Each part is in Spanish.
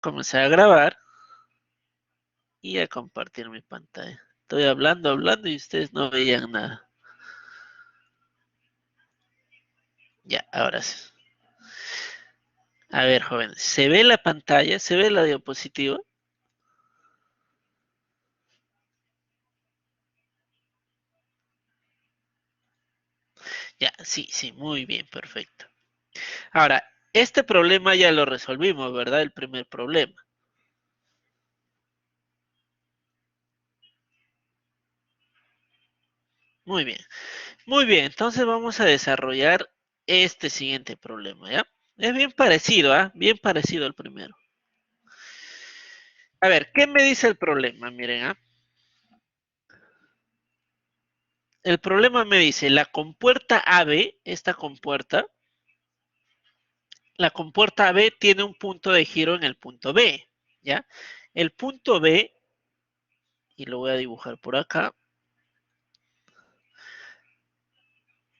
comenzar a grabar y a compartir mi pantalla. Estoy hablando, hablando y ustedes no veían nada. Ya, ahora sí. A ver, jóvenes, ¿se ve la pantalla? ¿Se ve la diapositiva? Ya, sí, sí, muy bien, perfecto. Ahora, este problema ya lo resolvimos, ¿verdad? El primer problema. Muy bien, muy bien. Entonces vamos a desarrollar este siguiente problema, ¿ya? Es bien parecido, ¿ah? Bien parecido al primero. A ver, ¿qué me dice el problema? Miren, ¿ah? El problema me dice, la compuerta AB, esta compuerta, la compuerta AB tiene un punto de giro en el punto B, ¿ya? El punto B, y lo voy a dibujar por acá,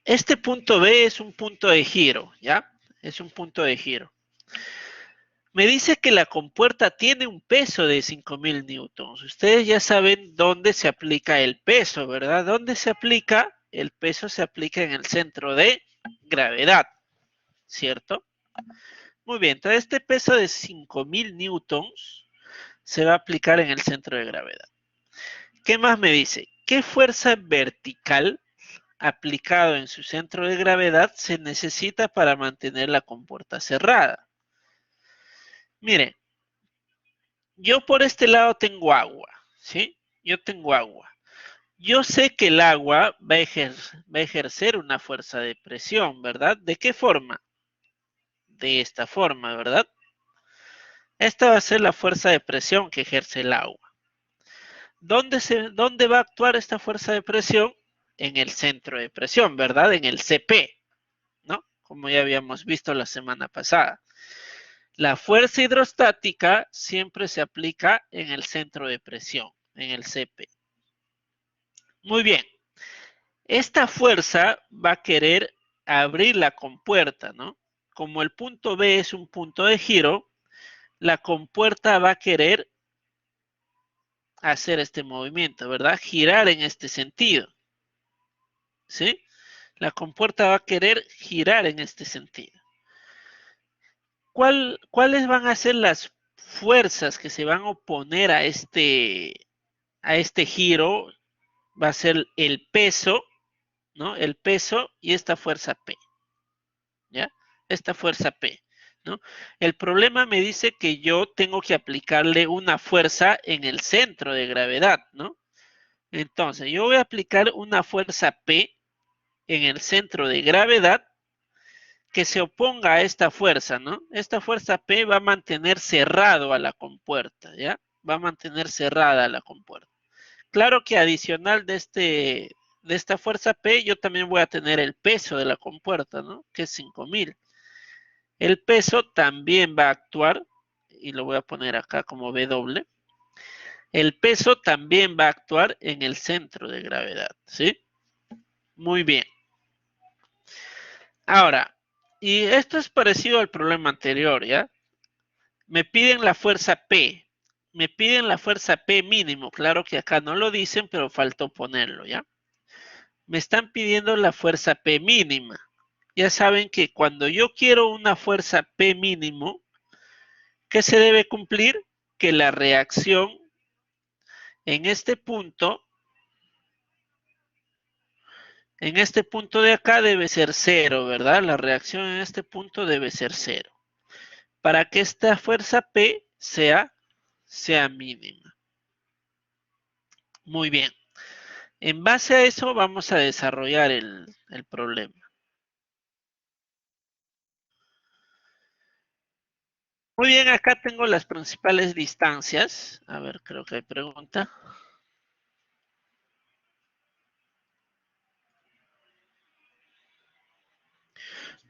este punto B es un punto de giro, ¿ya? Es un punto de giro. Me dice que la compuerta tiene un peso de 5000 newtons. Ustedes ya saben dónde se aplica el peso, ¿verdad? ¿Dónde se aplica? El peso se aplica en el centro de gravedad, ¿cierto? Muy bien, entonces este peso de 5000 newtons se va a aplicar en el centro de gravedad. ¿Qué más me dice? ¿Qué fuerza vertical aplicado en su centro de gravedad se necesita para mantener la compuerta cerrada? Miren, yo por este lado tengo agua, ¿sí? Yo tengo agua. Yo sé que el agua va a ejercer una fuerza de presión, ¿verdad? ¿De qué forma? De esta forma, ¿verdad? Esta va a ser la fuerza de presión que ejerce el agua. ¿Dónde va a actuar esta fuerza de presión? En el centro de presión, ¿verdad? En el CP, ¿no? Como ya habíamos visto la semana pasada. La fuerza hidrostática siempre se aplica en el centro de presión, en el CP. Muy bien. Esta fuerza va a querer abrir la compuerta, ¿no? Como el punto B es un punto de giro, la compuerta va a querer hacer este movimiento, ¿verdad? Girar en este sentido, ¿sí? La compuerta va a querer girar en este sentido. ¿Cuáles van a ser las fuerzas que se van a oponer a este giro? Va a ser el peso, ¿no? El peso y esta fuerza P, ¿ya? Esta fuerza P, ¿no? El problema me dice que yo tengo que aplicarle una fuerza en el centro de gravedad, ¿no? Entonces, yo voy a aplicar una fuerza P en el centro de gravedad que se oponga a esta fuerza, ¿no? Esta fuerza P va a mantener cerrado a la compuerta, ¿ya? Va a mantener cerrada a la compuerta. Claro que adicional de esta fuerza P, yo también voy a tener el peso de la compuerta, ¿no? Que es 5000. El peso también va a actuar, y lo voy a poner acá como W. El peso también va a actuar en el centro de gravedad, ¿sí? Muy bien. Ahora, y esto es parecido al problema anterior, ¿ya? Me piden la fuerza P. Me piden la fuerza P mínimo. Claro que acá no lo dicen, pero faltó ponerlo, ¿ya? Me están pidiendo la fuerza P mínima. Ya saben que cuando yo quiero una fuerza P mínimo, ¿qué se debe cumplir? Que la reacción en este punto de acá debe ser cero, ¿verdad? La reacción en este punto debe ser cero. Para que esta fuerza P sea mínima. Muy bien. En base a eso vamos a desarrollar el problema. Muy bien, acá tengo las principales distancias. A ver, creo que hay pregunta.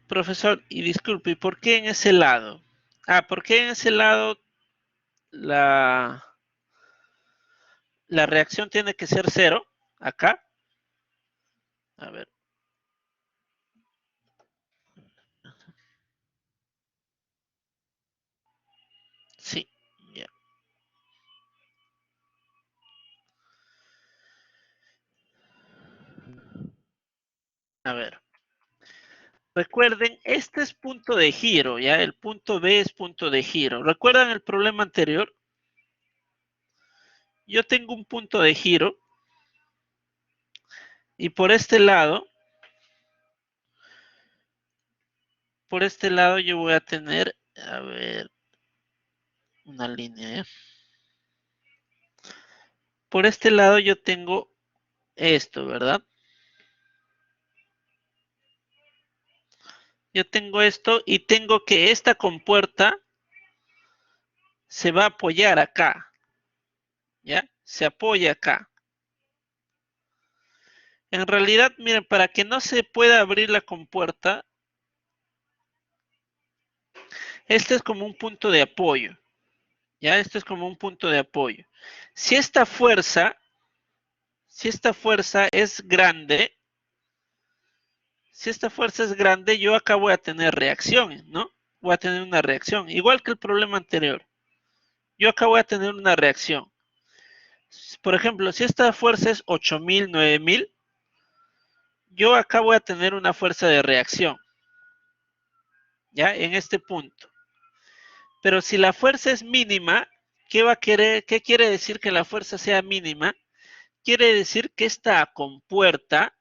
Profesor, y disculpe, ¿por qué en ese lado? Ah, ¿por qué en ese lado la, la reacción tiene que ser cero? Acá. A ver, sí. recuerden, este es punto de giro, ¿ya? El punto B es punto de giro. ¿Recuerdan el problema anterior? Yo tengo un punto de giro y por este lado yo voy a tener, a ver, una línea, ¿eh? Por este lado yo tengo esto, ¿verdad? Yo tengo esto y tengo que esta compuerta se va a apoyar acá, ¿ya? Se apoya acá. En realidad, miren, para que no se pueda abrir la compuerta, este es como un punto de apoyo, ¿ya? Esto es como un punto de apoyo. Si esta fuerza es grande, yo acá voy a tener reacción, ¿no? Voy a tener una reacción, igual que el problema anterior. Yo acá voy a tener una reacción. Por ejemplo, si esta fuerza es 8000, 9000, yo acá voy a tener una fuerza de reacción, ¿ya? En este punto. Pero si la fuerza es mínima, ¿qué quiere decir que la fuerza sea mínima? Quiere decir que esta compuerta,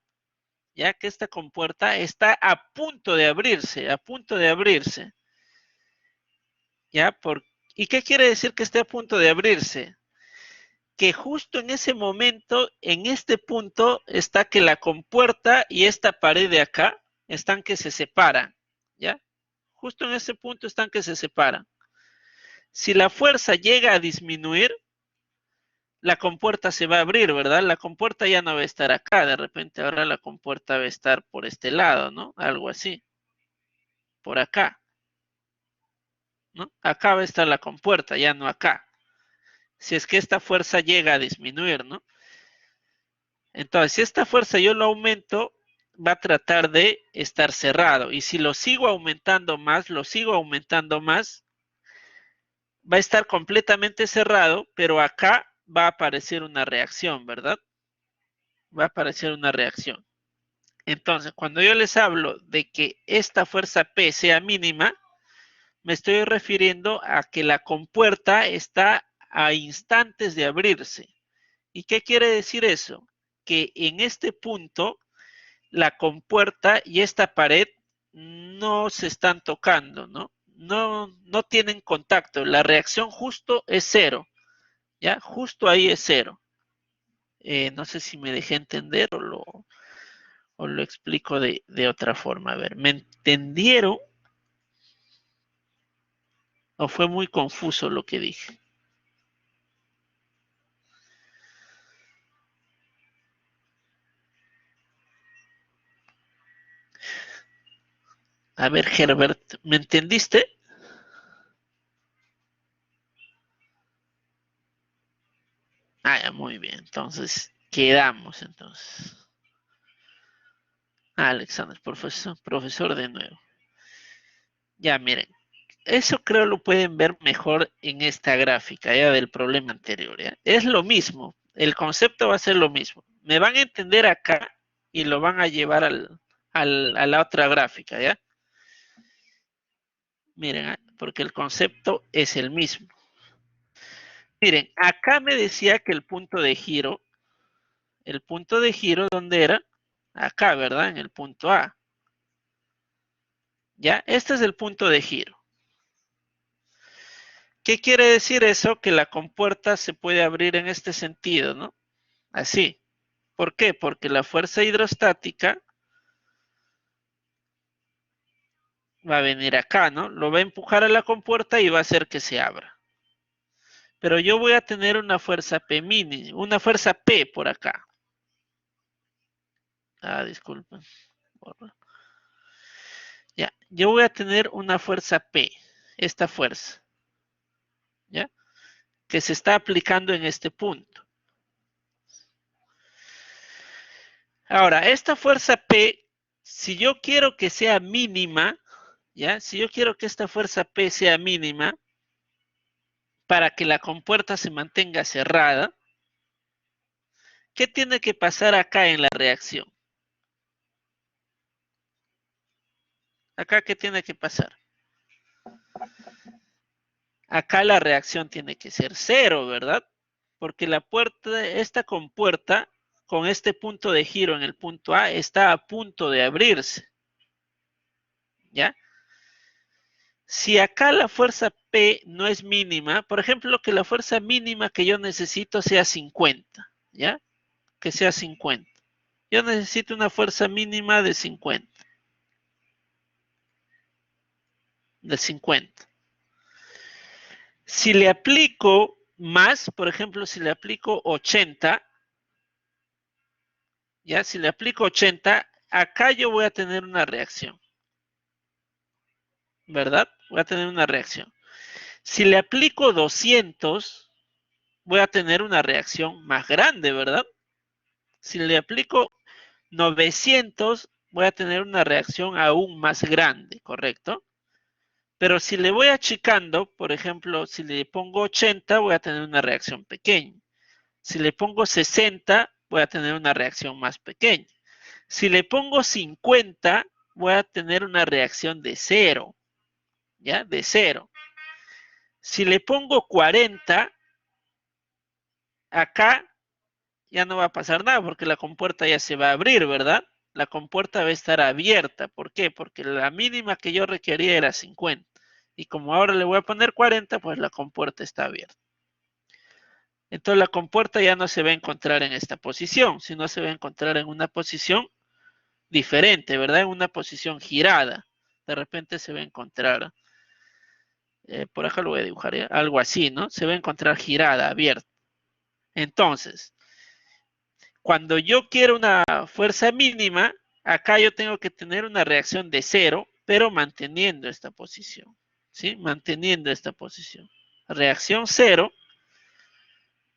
ya que esta compuerta está a punto de abrirse, ¿ya? ¿Y qué quiere decir que esté a punto de abrirse? Que justo en ese momento, en este punto, está que la compuerta y esta pared de acá están que se separan, ¿ya? Justo en ese punto están que se separan. Si la fuerza llega a disminuir, la compuerta se va a abrir, ¿verdad? La compuerta ya no va a estar acá, de repente ahora la compuerta va a estar por este lado, ¿no? Algo así, por acá, ¿no? Acá va a estar la compuerta, ya no acá. Si es que esta fuerza llega a disminuir, ¿no? Entonces, si esta fuerza yo lo aumento, va a tratar de estar cerrado. Y si lo sigo aumentando más, va a estar completamente cerrado, pero acá va a aparecer una reacción, ¿verdad? Va a aparecer una reacción. Entonces, cuando yo les hablo de que esta fuerza P sea mínima, me estoy refiriendo a que la compuerta está a instantes de abrirse. ¿Y qué quiere decir eso? Que en este punto la compuerta y esta pared no se están tocando, ¿no? No tienen contacto. La reacción justo es cero, ¿ya? Justo ahí es cero. No sé si me dejé entender o lo explico de otra forma. A ver, ¿me entendieron o fue muy confuso lo que dije? A ver, Herbert, ¿me entendiste? Ah, ya, muy bien. Entonces, quedamos entonces. Alexander, profesor de nuevo. Ya, miren, eso creo lo pueden ver mejor en esta gráfica ya del problema anterior. ¿Ya? Es lo mismo, el concepto va a ser lo mismo. Me van a entender acá y lo van a llevar a la otra gráfica, ¿ya? Miren, porque el concepto es el mismo. Miren, acá me decía que el punto de giro, ¿dónde era? Acá, ¿verdad? En el punto A. ¿Ya? Este es el punto de giro. ¿Qué quiere decir eso? Que la compuerta se puede abrir en este sentido, ¿no? Así. ¿Por qué? Porque la fuerza hidrostática va a venir acá, ¿no? Lo va a empujar a la compuerta y va a hacer que se abra. Pero yo voy a tener una fuerza P mini, una fuerza P por acá. Ah, disculpen. Ya, yo voy a tener una fuerza P, esta fuerza, ¿ya? Que se está aplicando en este punto. Ahora, esta fuerza P, si yo quiero que sea mínima, ¿ya? Si yo quiero que esta fuerza P sea mínima, para que la compuerta se mantenga cerrada, ¿qué tiene que pasar acá en la reacción? Acá, ¿qué tiene que pasar? Acá la reacción tiene que ser 0, ¿verdad? Porque la puerta, esta compuerta, con este punto de giro en el punto A, está a punto de abrirse. ¿Ya? Si acá la fuerza P no es mínima, por ejemplo, que la fuerza mínima que yo necesito sea 50, ¿ya? Que sea 50. Yo necesito una fuerza mínima de 50. De 50. Si le aplico más, por ejemplo, si le aplico 80, ¿ya? Si le aplico 80, acá yo voy a tener una reacción, ¿verdad? Voy a tener una reacción. Si le aplico 200, voy a tener una reacción más grande, ¿verdad? Si le aplico 900, voy a tener una reacción aún más grande, ¿correcto? Pero si le voy achicando, por ejemplo, si le pongo 80, voy a tener una reacción pequeña. Si le pongo 60, voy a tener una reacción más pequeña. Si le pongo 50, voy a tener una reacción de 0, ¿ya? De 0. Si le pongo 40, acá ya no va a pasar nada porque la compuerta ya se va a abrir, ¿verdad? La compuerta va a estar abierta. ¿Por qué? Porque la mínima que yo requería era 50. Y como ahora le voy a poner 40, pues la compuerta está abierta. Entonces la compuerta ya no se va a encontrar en esta posición, sino se va a encontrar en una posición diferente, ¿verdad? En una posición girada. De repente se va a encontrar, por acá lo voy a dibujar, ¿ya? Algo así, ¿no? Se va a encontrar girada, abierta. Entonces, cuando yo quiero una fuerza mínima, acá yo tengo que tener una reacción de 0, pero manteniendo esta posición, ¿sí? Manteniendo esta posición. Reacción 0,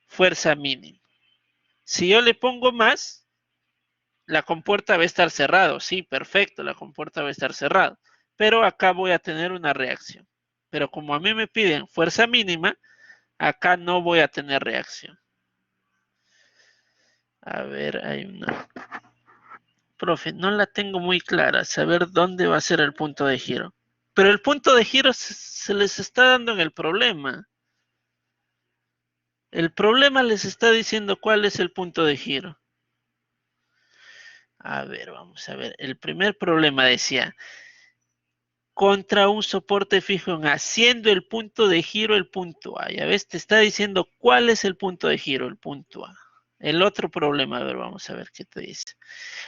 fuerza mínima. Si yo le pongo más, la compuerta va a estar cerrada. Sí, perfecto, la compuerta va a estar cerrada. Pero acá voy a tener una reacción. Pero como a mí me piden fuerza mínima, acá no voy a tener reacción. A ver, hay una... Profe, no la tengo muy clara, saber dónde va a ser el punto de giro. Pero el punto de giro se les está dando en el problema. El problema les está diciendo cuál es el punto de giro. A ver, vamos a ver. El primer problema decía, contra un soporte fijo en A, siendo el punto de giro el punto A. Ya ves, te está diciendo cuál es el punto de giro, el punto A. El otro problema, a ver, vamos a ver qué te dice.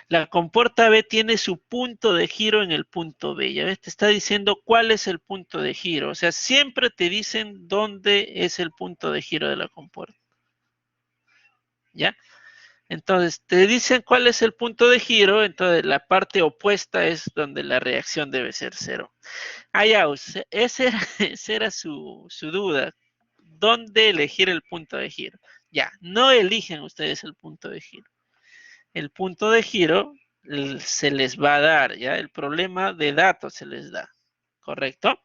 La compuerta B tiene su punto de giro en el punto B. Ya ves, te está diciendo cuál es el punto de giro. O sea, siempre te dicen dónde es el punto de giro de la compuerta. ¿Ya? Entonces, te dicen cuál es el punto de giro, entonces la parte opuesta es donde la reacción debe ser 0. Ah, ya, esa era su duda. ¿Dónde elegir el punto de giro? Ya, no eligen ustedes el punto de giro. El punto de giro se les va a dar, ¿ya? El problema de datos se les da, ¿correcto?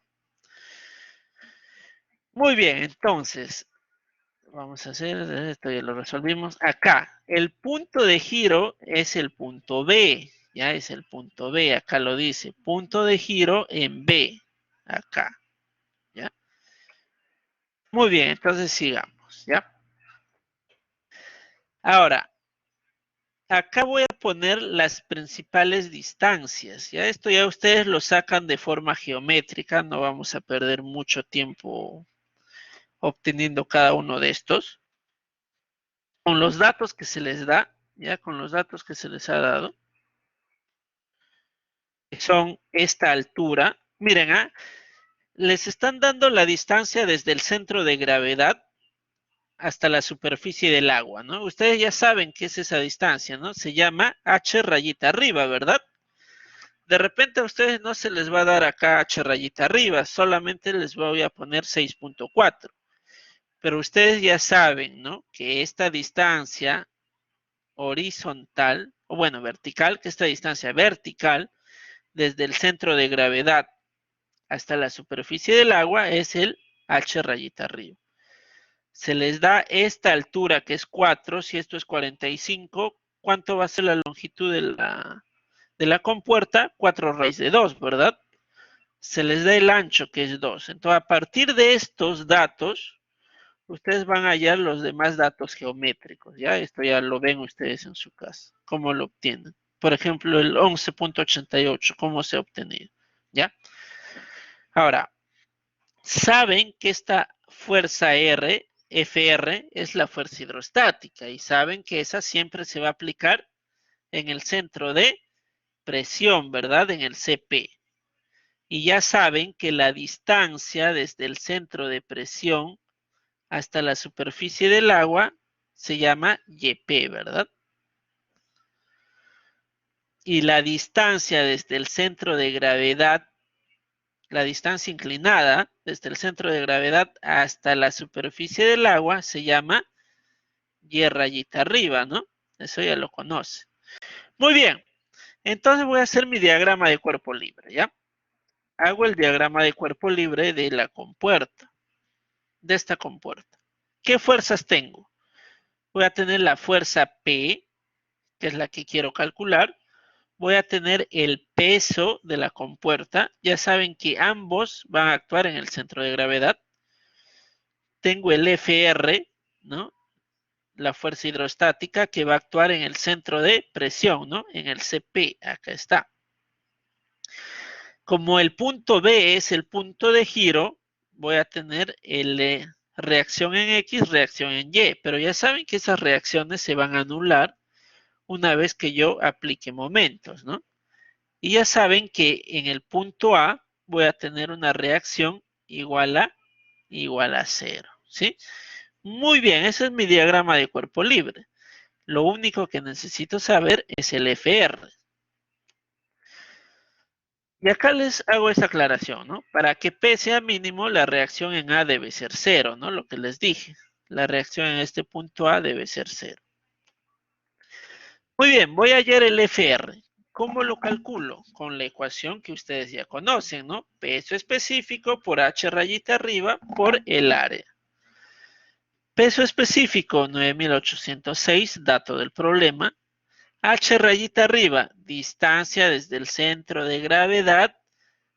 Muy bien, entonces, vamos a hacer, esto ya lo resolvimos. Acá, el punto de giro es el punto B, ya es el punto B, acá lo dice, punto de giro en B, acá, ¿ya? Muy bien, entonces sigamos, ¿ya? Ahora, acá voy a poner las principales distancias, ¿ya? Esto ya ustedes lo sacan de forma geométrica, no vamos a perder mucho tiempo obteniendo cada uno de estos. Con los datos que se les da, ya con los datos que se les ha dado, que son esta altura, miren, les están dando la distancia desde el centro de gravedad hasta la superficie del agua, ¿no? Ustedes ya saben qué es esa distancia, ¿no? Se llama H rayita arriba, ¿verdad? De repente a ustedes no se les va a dar acá H rayita arriba, solamente les voy a poner 6.4. Pero ustedes ya saben, ¿no? Que esta distancia horizontal, o bueno, vertical, que esta distancia vertical, desde el centro de gravedad hasta la superficie del agua, es el H rayita arriba. Se les da esta altura que es 4, si esto es 45, ¿cuánto va a ser la longitud de la compuerta? 4 raíz de 2, ¿verdad? se les da el ancho, que es 2. Entonces, a partir de estos datos, ustedes van a hallar los demás datos geométricos, ¿ya? Esto ya lo ven ustedes en su casa, cómo lo obtienen. Por ejemplo, el 11.88, cómo se ha obtenido, ¿ya? Ahora, saben que esta fuerza R, FR, es la fuerza hidrostática y saben que esa siempre se va a aplicar en el centro de presión, ¿verdad? En el CP. Y ya saben que la distancia desde el centro de presión hasta la superficie del agua se llama YP, ¿verdad? Y la distancia desde el centro de gravedad, la distancia inclinada desde el centro de gravedad hasta la superficie del agua se llama Y rayita arriba, ¿no? Eso ya lo conoce. Muy bien, entonces voy a hacer mi diagrama de cuerpo libre, ¿ya? Hago el diagrama de cuerpo libre de la compuerta, de esta compuerta. ¿Qué fuerzas tengo? Voy a tener la fuerza P, que es la que quiero calcular. Voy a tener el peso de la compuerta. Ya saben que ambos van a actuar en el centro de gravedad. Tengo el FR, ¿no? La fuerza hidrostática que va a actuar en el centro de presión, ¿no? En el CP, acá está. Como el punto B es el punto de giro, voy a tener reacción en X, reacción en Y, pero ya saben que esas reacciones se van a anular una vez que yo aplique momentos, ¿no? Y ya saben que en el punto A voy a tener una reacción igual a 0, ¿sí? Muy bien, ese es mi diagrama de cuerpo libre. Lo único que necesito saber es el FR. Y acá les hago esta aclaración, ¿no? Para que P sea mínimo, la reacción en A debe ser 0, ¿no? Lo que les dije. La reacción en este punto A debe ser 0. Muy bien, voy a hallar el FR. ¿Cómo lo calculo? Con la ecuación que ustedes ya conocen, ¿no? Peso específico por H rayita arriba por el área. Peso específico 9.806, dato del problema. H rayita arriba, distancia desde el centro de gravedad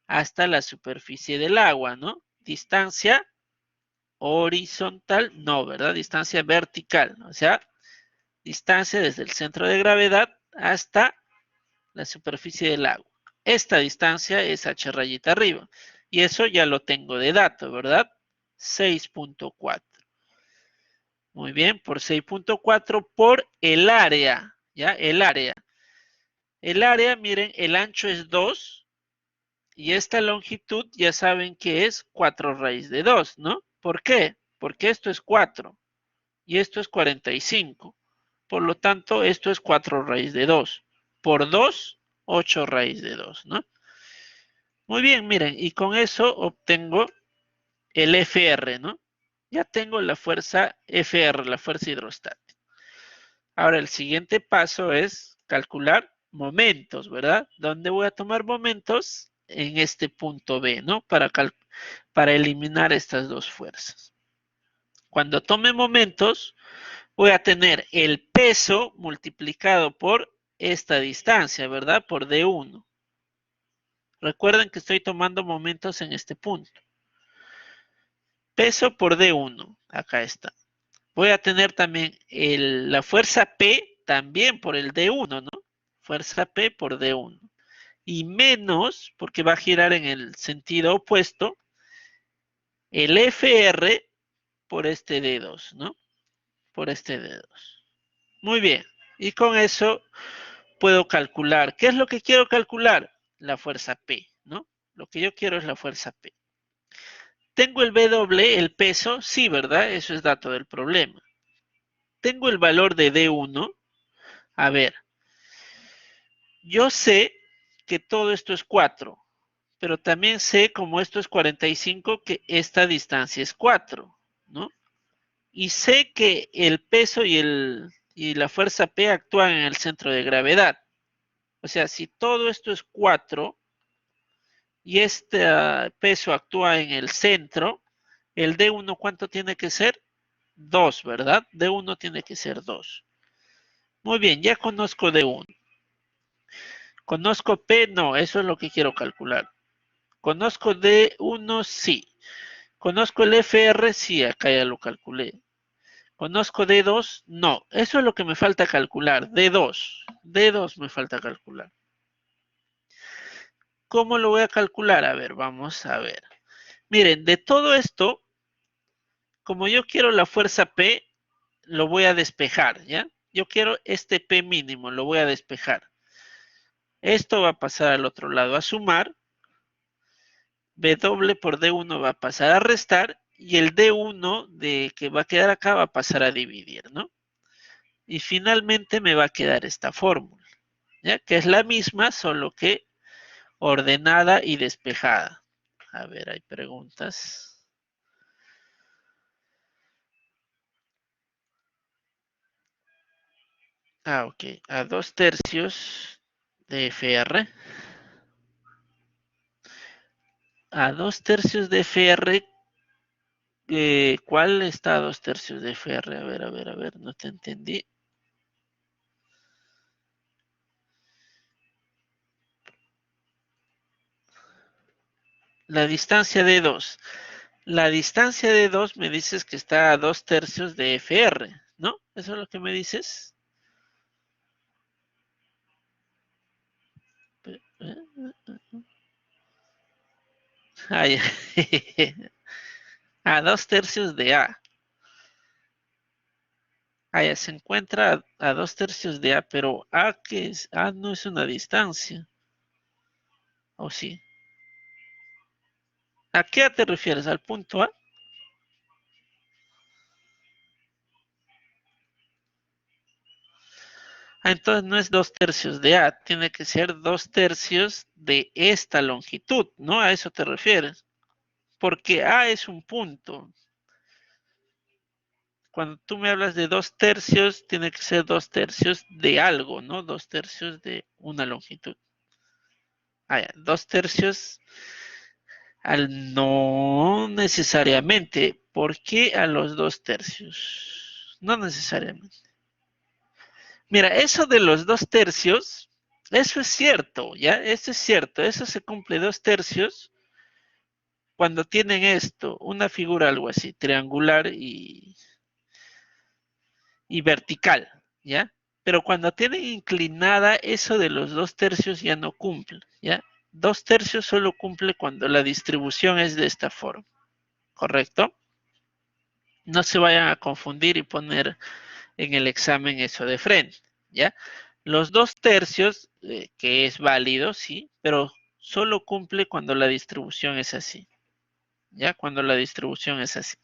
hasta la superficie del agua, ¿no? Distancia horizontal, no, ¿verdad? Distancia vertical, o sea, distancia desde el centro de gravedad hasta la superficie del agua. Esta distancia es H rayita arriba. Y eso ya lo tengo de dato, ¿verdad? 6.4. Muy bien, por 6.4 por el área, ¿ya? El área. El área, miren, el ancho es 2 y esta longitud ya saben que es 4 raíz de 2, ¿no? ¿Por qué? Porque esto es 4 y esto es 45. Por lo tanto, esto es 4 raíz de 2. Por 2, 8 raíz de 2, ¿no? Muy bien, miren, y con eso obtengo el FR, ¿no? Ya tengo la fuerza FR, la fuerza hidrostática. Ahora el siguiente paso es calcular momentos, ¿verdad? ¿Dónde voy a tomar momentos? En este punto B, ¿no? Para eliminar estas dos fuerzas. Cuando tome momentos, voy a tener el peso multiplicado por esta distancia, ¿verdad? Por D1. Recuerden que estoy tomando momentos en este punto. Peso por D1, acá está. Voy a tener también la fuerza P también por el D1, ¿no? Fuerza P por D1. Y menos, porque va a girar en el sentido opuesto, el FR por este D2, ¿no? Por este D2. Muy bien. Y con eso puedo calcular. ¿Qué es lo que quiero calcular? La fuerza P, ¿no? Lo que yo quiero es la fuerza P. ¿Tengo el W, el peso? Sí, ¿verdad? Eso es dato del problema. Tengo el valor de D1. A ver, yo sé que todo esto es 4, pero también sé, como esto es 45, que esta distancia es 4, ¿no? Y sé que el peso y la fuerza P actúan en el centro de gravedad. O sea, si todo esto es 4 y este peso actúa en el centro, el D1, ¿cuánto tiene que ser? 2, ¿verdad? D1 tiene que ser 2. Muy bien, ya conozco D1. ¿Conozco P? No, eso es lo que quiero calcular. ¿Conozco D1? Sí. ¿Conozco el FR? Sí, acá ya lo calculé. ¿Conozco D2? No. Eso es lo que me falta calcular. D2. D2 me falta calcular. ¿Cómo lo voy a calcular? A ver, vamos a ver. Miren, de todo esto, como yo quiero la fuerza P, lo voy a despejar, ¿ya? Yo quiero este P mínimo, lo voy a despejar. Esto va a pasar al otro lado a sumar. W por D1 va a pasar a restar. Y el D1 que va a quedar acá va a pasar a dividir, ¿no? Y finalmente me va a quedar esta fórmula, ¿ya? Que es la misma, solo que ordenada y despejada. A ver, hay preguntas. Ok. A 2/3 de FR. A 2/3 de FR. ¿Cuál está a 2/3 de FR? A ver, no te entendí. La distancia de 2. La distancia de 2 me dices que está a 2/3 de FR, ¿no? ¿Eso es lo que me dices? Ah, ya. A 2/3 de A. Ah, ya se encuentra a 2/3 de A, pero A, ¿qué es? A no es una distancia. ¿O sí? ¿A qué A te refieres? ¿Al punto A? Ah, entonces no es 2/3 de A, tiene que ser 2/3 de esta longitud, ¿no? A eso te refieres. Porque A es un punto. Cuando tú me hablas de 2/3, tiene que ser 2/3 de algo, ¿no? 2/3 de una longitud. Ah, ya, 2/3 no necesariamente. ¿Por qué a los 2/3? No necesariamente. Mira, eso de los 2/3, eso es cierto, ¿ya? Eso es cierto. Eso se cumple 2/3 cuando tienen esto, una figura algo así, triangular y vertical, ¿ya? Pero cuando tienen inclinada, eso de los 2/3 ya no cumple, ¿ya? 2/3 solo cumple cuando la distribución es de esta forma, ¿correcto? No se vayan a confundir y poner en el examen eso de frente, ¿ya? Los 2/3, que es válido, sí, pero solo cumple cuando la distribución es así, ¿ya? Cuando la distribución es así.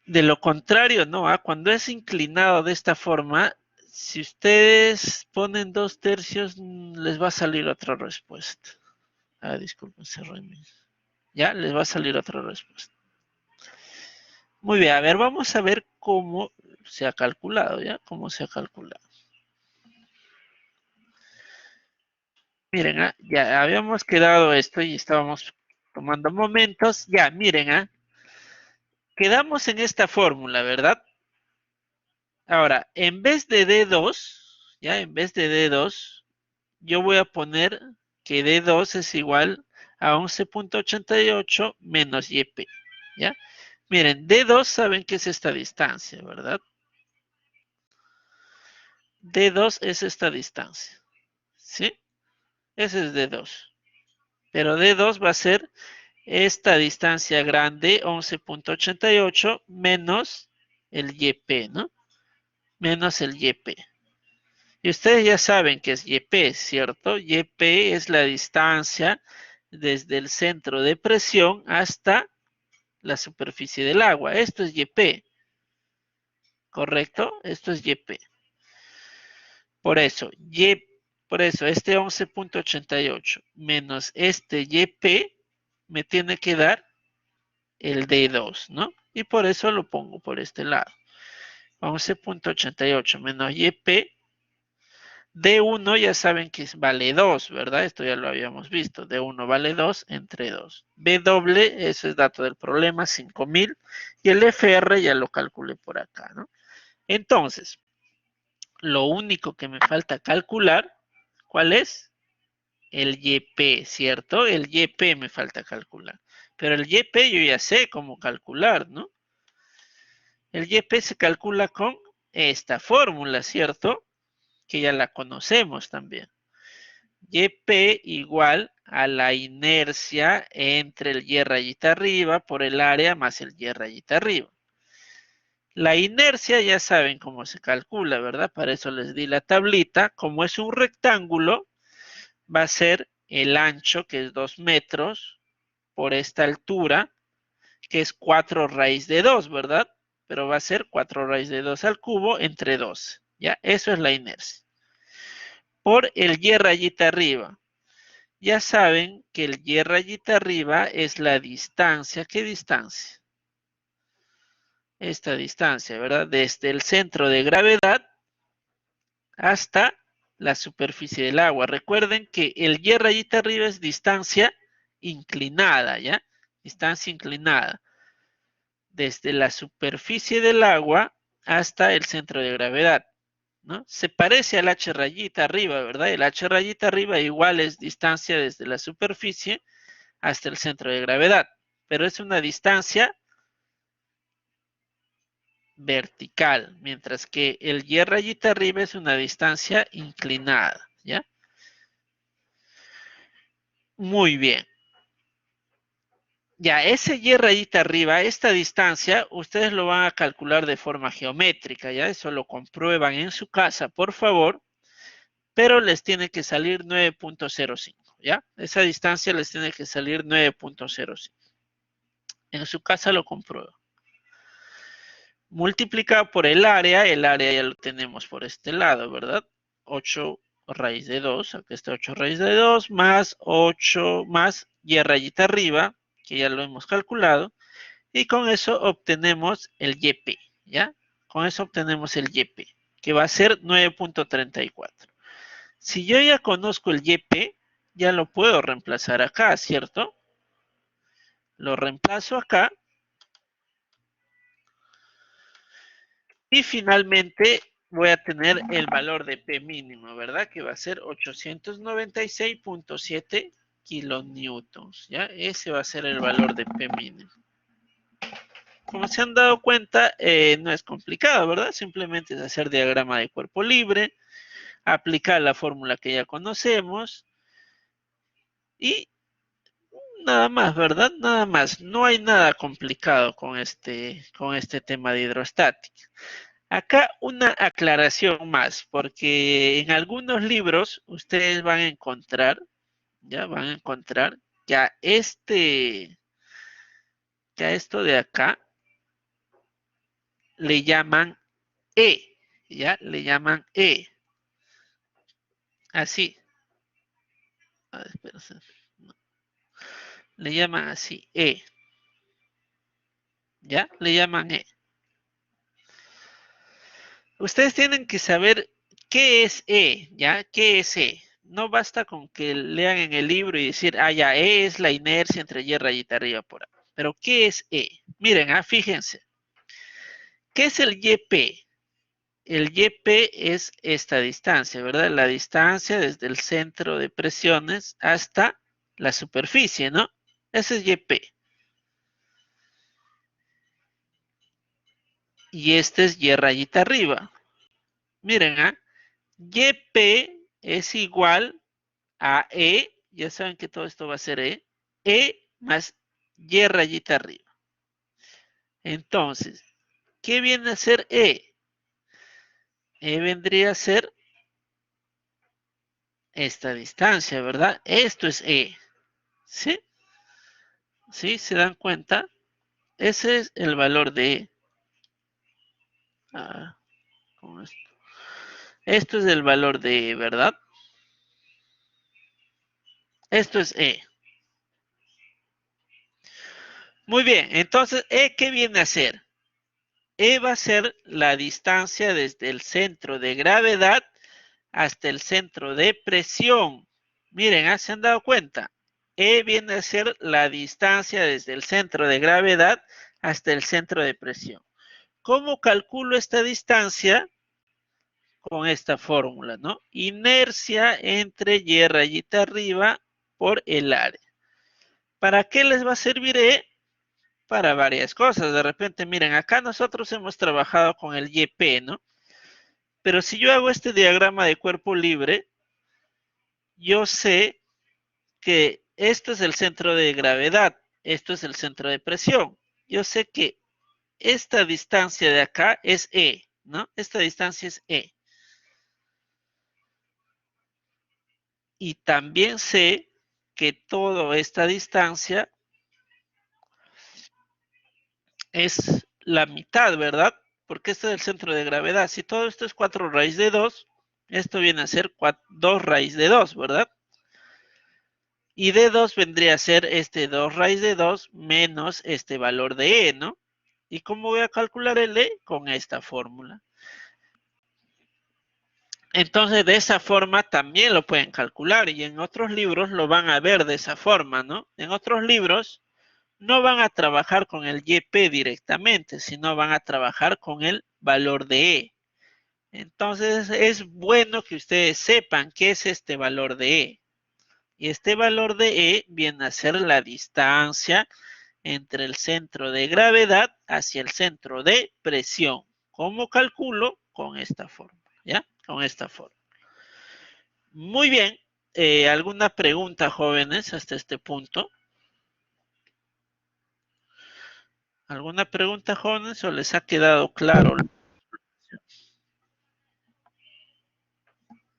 De lo contrario, no, cuando es inclinado de esta forma, si ustedes ponen 2/3, les va a salir otra respuesta. Disculpen, cerré ya, les va a salir otra respuesta. Muy bien, a ver, vamos a ver cómo se ha calculado, ¿ya? Cómo se ha calculado. Miren, ya habíamos quedado esto y estábamos tomando momentos. Ya, miren, quedamos en esta fórmula, ¿verdad? Ahora, en vez de D2, ya, en vez de D2, yo voy a poner que D2 es igual a 11.88 menos YP, ¿ya? Miren, D2 saben que es esta distancia, ¿verdad? D2 es esta distancia, ¿sí? Ese es D2. Pero D2 va a ser esta distancia grande, 11.88, menos el YP, ¿no? Menos el YP. Y ustedes ya saben que es YP, ¿cierto? YP es la distancia desde el centro de presión hasta la superficie del agua. Esto es YP, ¿correcto? Esto es YP. Por eso, por eso este 11.88 menos este YP me tiene que dar el D2, ¿no? Y por eso lo pongo por este lado. 11.88 menos YP. D1 ya saben que vale 2, ¿verdad? Esto ya lo habíamos visto. D1 vale 2 entre 2. B doble, eso es dato del problema, 5000. Y el FR ya lo calculé por acá, ¿no? Entonces, lo único que me falta calcular, ¿cuál es? el YP, ¿cierto? El YP me falta calcular. Pero el YP yo ya sé cómo calcular, ¿no? El YP se calcula con esta fórmula, ¿cierto? Que ya la conocemos también. YP igual a la inercia entre el Y rayita arriba por el área más el Y rayita arriba. La inercia ya saben cómo se calcula, ¿verdad? Para eso les di la tablita. Como es un rectángulo, va a ser el ancho, que es 2 metros, por esta altura, que es 4 raíz de 2, ¿verdad? Pero va a ser 4 raíz de 2 al cubo entre 2. ¿Ya? Eso es la inercia. Por el Y rayita arriba. Ya saben que el Y rayita arriba es la distancia. ¿Qué distancia? Esta distancia, ¿verdad? Desde el centro de gravedad hasta la superficie del agua. Recuerden que el Y rayita arriba es distancia inclinada, ¿ya? Distancia inclinada. Desde la superficie del agua hasta el centro de gravedad, ¿no? Se parece al H rayita arriba, ¿verdad? El H rayita arriba igual es distancia desde la superficie hasta el centro de gravedad, pero es una distancia vertical, mientras que el Y rayita arriba es una distancia inclinada, ¿ya? Muy bien. Ya, ese Y rayita arriba, esta distancia, ustedes lo van a calcular de forma geométrica, ¿ya? Eso lo comprueban en su casa, por favor, pero les tiene que salir 9.05, ¿ya? Esa distancia les tiene que salir 9.05. En su casa lo comprueban. Multiplicado por el área ya lo tenemos por este lado, ¿verdad? 8 raíz de 2, aquí está 8 raíz de 2, más 8 más Y rayita arriba, que ya lo hemos calculado, y con eso obtenemos el YP, ¿ya? Con eso obtenemos el YP, que va a ser 9.34. Si yo ya conozco el YP, ya lo puedo reemplazar acá, ¿cierto? Lo reemplazo acá. Y finalmente voy a tener el valor de P mínimo, ¿verdad? Que va a ser 896.7 kilonewtons, ¿ya? Ese va a ser el valor de P mínimo. Como se han dado cuenta, no es complicado, ¿verdad? Simplemente es hacer diagrama de cuerpo libre, aplicar la fórmula que ya conocemos y nada más, ¿verdad? Nada más. No hay nada complicado con este tema de hidrostática. Acá una aclaración más, porque en algunos libros ustedes van a encontrar, ya van a encontrar que a esto de acá le llaman E, ya le llaman E, así. Espérense. No, le llaman así, E, ya le llaman E. Ustedes tienen que saber qué es E, ¿ya? ¿Qué es E? No basta con que lean en el libro y decir, ah, ya, E es la inercia entre Y rayita arriba por ahí. Pero, ¿qué es E? Miren, fíjense. ¿Qué es el YP? El YP es esta distancia, ¿verdad? La distancia desde el centro de presiones hasta la superficie, ¿no? Ese es YP. Y este es Y rayita arriba. Miren, YP es igual a E, ya saben que todo esto va a ser E más Y rayita arriba. Entonces, ¿qué viene a ser E? E vendría a ser esta distancia, ¿verdad? Esto es E, ¿sí? ¿Sí? ¿Se dan cuenta? Ese es el valor de E. Ah, con esto. Esto es el valor de E, ¿verdad? Esto es E. Muy bien, entonces, ¿E qué viene a ser? E va a ser la distancia desde el centro de gravedad hasta el centro de presión. Miren, ¿se han dado cuenta? E viene a ser la distancia desde el centro de gravedad hasta el centro de presión. ¿Cómo calculo esta distancia? con esta fórmula, ¿no? Inercia entre Y rayita arriba por el área. ¿Para qué les va a servir E? Para varias cosas. De repente, miren, acá nosotros hemos trabajado con el YP, ¿no? Pero si yo hago este diagrama de cuerpo libre, yo sé que esto es el centro de gravedad, esto es el centro de presión. Yo sé que esta distancia de acá es E, ¿no? Esta distancia es E. Y también sé que toda esta distancia es la mitad, ¿verdad? Porque este es el centro de gravedad. Si todo esto es 4 raíz de 2, esto viene a ser 2 raíz de 2, ¿verdad? Y D2 vendría a ser este 2 raíz de 2 menos este valor de E, ¿no? ¿Y cómo voy a calcular el E? Con esta fórmula. Entonces, de esa forma también lo pueden calcular y en otros libros lo van a ver de esa forma, ¿no? En otros libros no van a trabajar con el YP directamente, sino van a trabajar con el valor de E. Entonces, es bueno que ustedes sepan qué es este valor de E. Y este valor de E viene a ser la distancia entre el centro de gravedad hacia el centro de presión. ¿Cómo calculo? Con esta forma, ¿ya? Con esta forma. Muy bien. ¿Alguna pregunta, jóvenes, hasta este punto? ¿Alguna pregunta, jóvenes, o les ha quedado claro?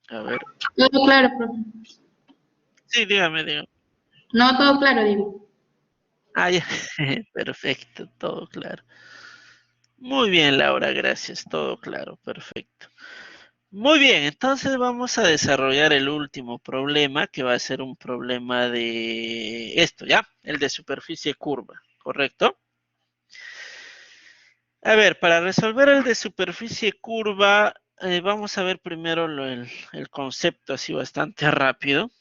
A ver. Todo claro, profe. Sí, dígame, dígame. No, todo claro, digo. Ah, ya. Perfecto, todo claro. Muy bien, Laura, gracias. Todo claro, perfecto. Muy bien, entonces vamos a desarrollar el último problema, que va a ser un problema de esto, ¿ya? El de superficie curva, ¿correcto? A ver, para resolver el de superficie curva, vamos a ver primero el concepto así bastante rápido.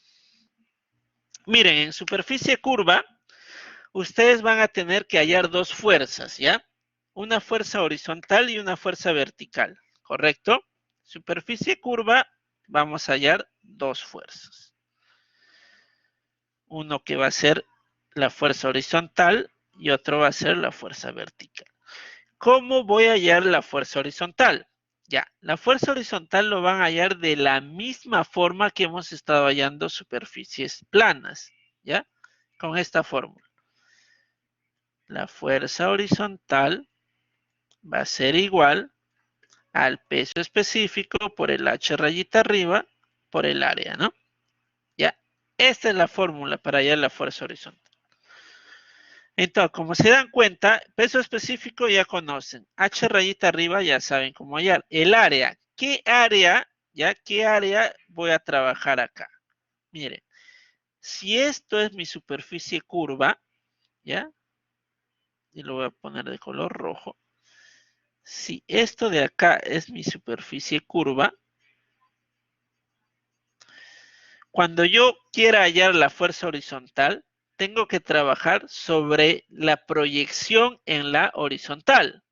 Miren, en superficie curva, ustedes van a tener que hallar dos fuerzas, ¿ya? Una fuerza horizontal y una fuerza vertical, ¿correcto? Superficie curva, vamos a hallar dos fuerzas. Uno que va a ser la fuerza horizontal y otro va a ser la fuerza vertical. ¿Cómo voy a hallar la fuerza horizontal? Ya, la fuerza horizontal lo van a hallar de la misma forma que hemos estado hallando superficies planas, ¿ya? Con esta fórmula. La fuerza horizontal va a ser igual al peso específico por el H rayita arriba por el área, ¿no? Ya, esta es la fórmula para hallar la fuerza horizontal. Entonces, como se dan cuenta, peso específico ya conocen. H rayita arriba ya saben cómo hallar. El área. ¿Qué área? ¿Ya? ¿Qué área voy a trabajar acá? Miren, si esto es mi superficie curva, ¿ya? Y lo voy a poner de color rojo. Si esto de acá es mi superficie curva, cuando yo quiera hallar la fuerza horizontal, tengo que trabajar sobre la proyección en la horizontal,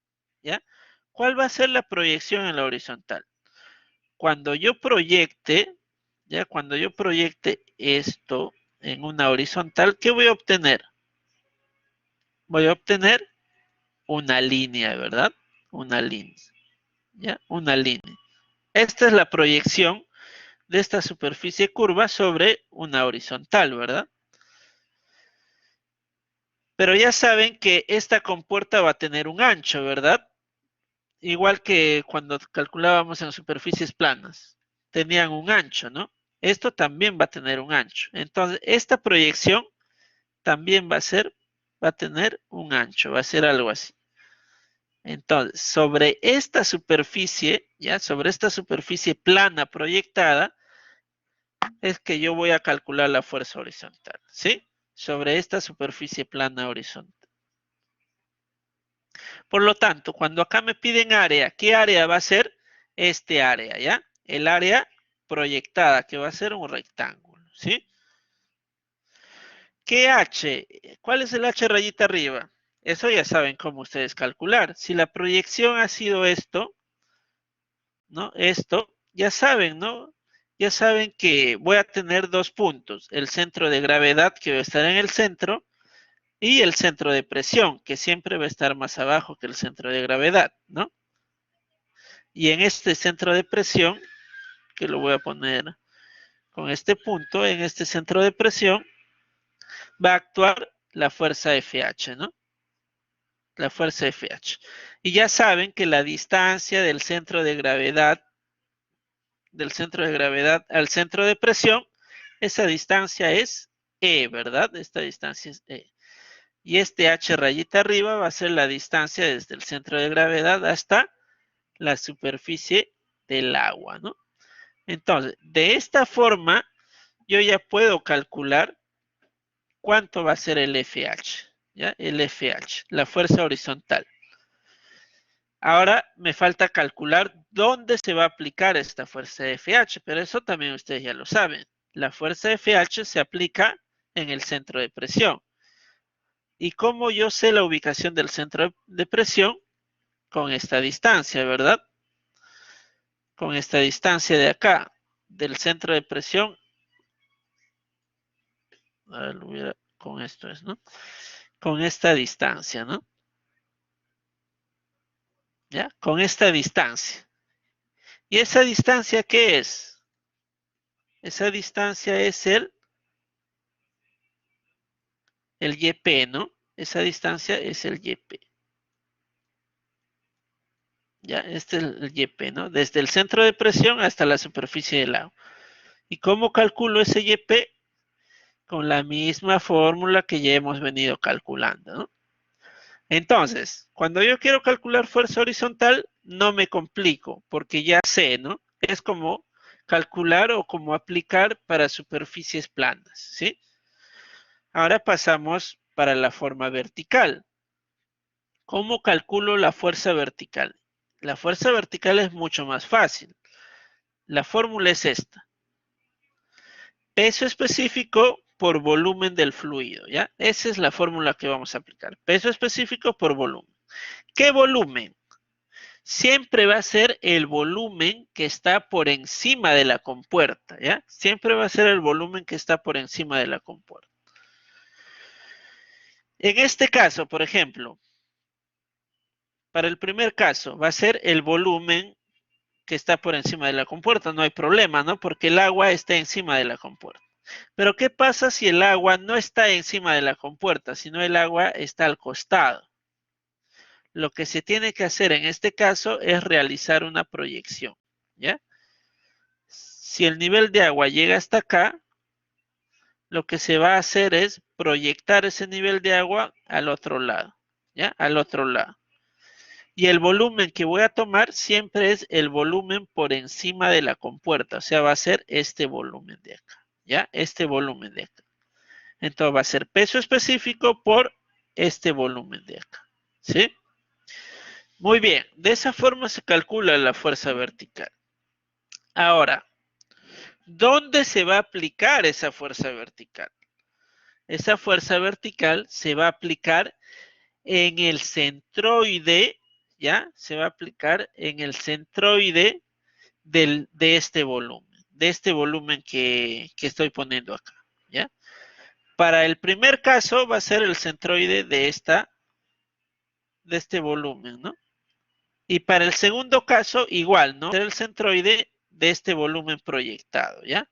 ¿ya? ¿Cuál va a ser la proyección en la horizontal? Cuando yo proyecte, ¿ya? Cuando yo proyecte esto en una horizontal, ¿qué voy a obtener? Voy a obtener una línea, ¿verdad? Una línea, ¿ya? Una línea. Esta es la proyección de esta superficie curva sobre una horizontal, ¿verdad? Pero ya saben que esta compuerta va a tener un ancho, ¿verdad? Igual que cuando calculábamos en superficies planas. Tenían un ancho, ¿no? Esto también va a tener un ancho. Entonces, esta proyección también va a tener un ancho, va a ser algo así. Entonces, sobre esta superficie, ya, sobre esta superficie plana proyectada, es que yo voy a calcular la fuerza horizontal, ¿sí? Sobre esta superficie plana horizontal. Por lo tanto, cuando acá me piden área, ¿qué área va a ser? Este área, ¿ya? El área proyectada, que va a ser un rectángulo, ¿sí? ¿Qué H? ¿Cuál es el H rayita arriba? Eso ya saben cómo ustedes calcular. Si la proyección ha sido esto, ¿no? Esto, ya saben, ¿no? Ya saben que voy a tener dos puntos, el centro de gravedad que va a estar en el centro y el centro de presión, que siempre va a estar más abajo que el centro de gravedad, ¿no? Y en este centro de presión, que lo voy a poner con este punto, en este centro de presión, va a actuar la fuerza FH, ¿no? La fuerza FH. Y ya saben que la distancia del centro de gravedad al centro de presión, esa distancia es E, ¿verdad? Esta distancia es E. Y este H rayita arriba va a ser la distancia desde el centro de gravedad hasta la superficie del agua, ¿no? Entonces, de esta forma, yo ya puedo calcular cuánto va a ser el FH, ¿ya? El FH, la fuerza horizontal. Ahora me falta calcular dónde se va a aplicar esta fuerza FH, pero eso también ustedes ya lo saben. La fuerza FH se aplica en el centro de presión. ¿Y cómo yo sé la ubicación del centro de presión? Con esta distancia, ¿verdad? Con esta distancia de acá, del centro de presión. A ver, con esto es, ¿no? Con esta distancia, ¿no? ¿Ya? Con esta distancia. ¿Y esa distancia qué es? Esa distancia es el YP, ¿no? Esa distancia es el YP. ¿Ya? Este es el YP, ¿no? Desde el centro de presión hasta la superficie del agua. ¿Y cómo calculo ese YP? Con la misma fórmula que ya hemos venido calculando, ¿no? Entonces, cuando yo quiero calcular fuerza horizontal, no me complico, porque ya sé, ¿no? Es como calcular o como aplicar para superficies planas, ¿sí? Ahora pasamos para la forma vertical. ¿Cómo calculo la fuerza vertical? La fuerza vertical es mucho más fácil. La fórmula es esta. Peso específico por volumen del fluido, ¿ya? Esa es la fórmula que vamos a aplicar. Peso específico por volumen. ¿Qué volumen? Siempre va a ser el volumen que está por encima de la compuerta, ¿ya? Siempre va a ser el volumen que está por encima de la compuerta. En este caso, por ejemplo, para el primer caso, va a ser el volumen que está por encima de la compuerta, no hay problema, ¿no? Porque el agua está encima de la compuerta. Pero ¿qué pasa si el agua no está encima de la compuerta, sino el agua está al costado? Lo que se tiene que hacer en este caso es realizar una proyección, ¿ya? Si el nivel de agua llega hasta acá, lo que se va a hacer es proyectar ese nivel de agua al otro lado, ¿ya? Al otro lado. Y el volumen que voy a tomar siempre es el volumen por encima de la compuerta, o sea, va a ser este volumen de acá, ¿ya? Este volumen de acá. Entonces va a ser peso específico por este volumen de acá, ¿sí? Muy bien, de esa forma se calcula la fuerza vertical. Ahora, ¿dónde se va a aplicar esa fuerza vertical? Esa fuerza vertical se va a aplicar en el centroide, ¿ya? Se va a aplicar en el centroide de este volumen que estoy poniendo acá, ¿ya? Para el primer caso va a ser el centroide de este volumen, ¿no? Y para el segundo caso, igual, ¿no? Va a ser el centroide de este volumen proyectado, ¿ya?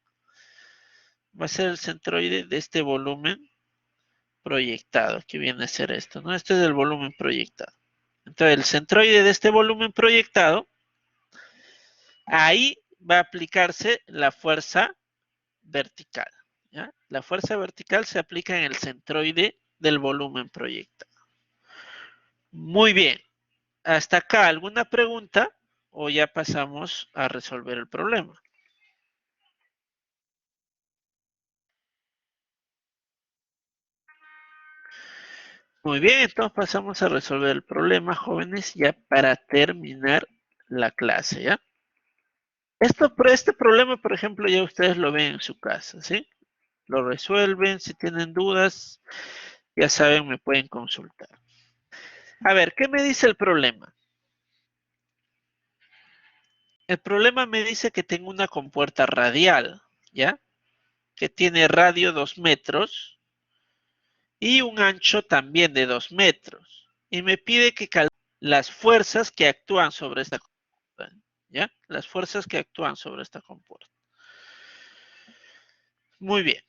Va a ser el centroide de este volumen proyectado, que viene a ser esto, ¿no? Este es el volumen proyectado. Entonces, el centroide de este volumen proyectado, ahí va a aplicarse la fuerza vertical, ¿ya? La fuerza vertical se aplica en el centroide del volumen proyectado. Muy bien. ¿Hasta acá alguna pregunta o ya pasamos a resolver el problema? Muy bien, entonces pasamos a resolver el problema, jóvenes, ya para terminar la clase, ¿ya? Este problema, por ejemplo, ya ustedes lo ven en su casa, ¿sí? Lo resuelven, si tienen dudas, ya saben, me pueden consultar. A ver, ¿qué me dice el problema? El problema me dice que tengo una compuerta radial, ¿ya? Que tiene radio 2 metros y un ancho también de 2 metros. Y me pide que calcule las fuerzas que actúan sobre esta compuerta, ¿ya? Las fuerzas que actúan sobre esta compuerta. Muy bien.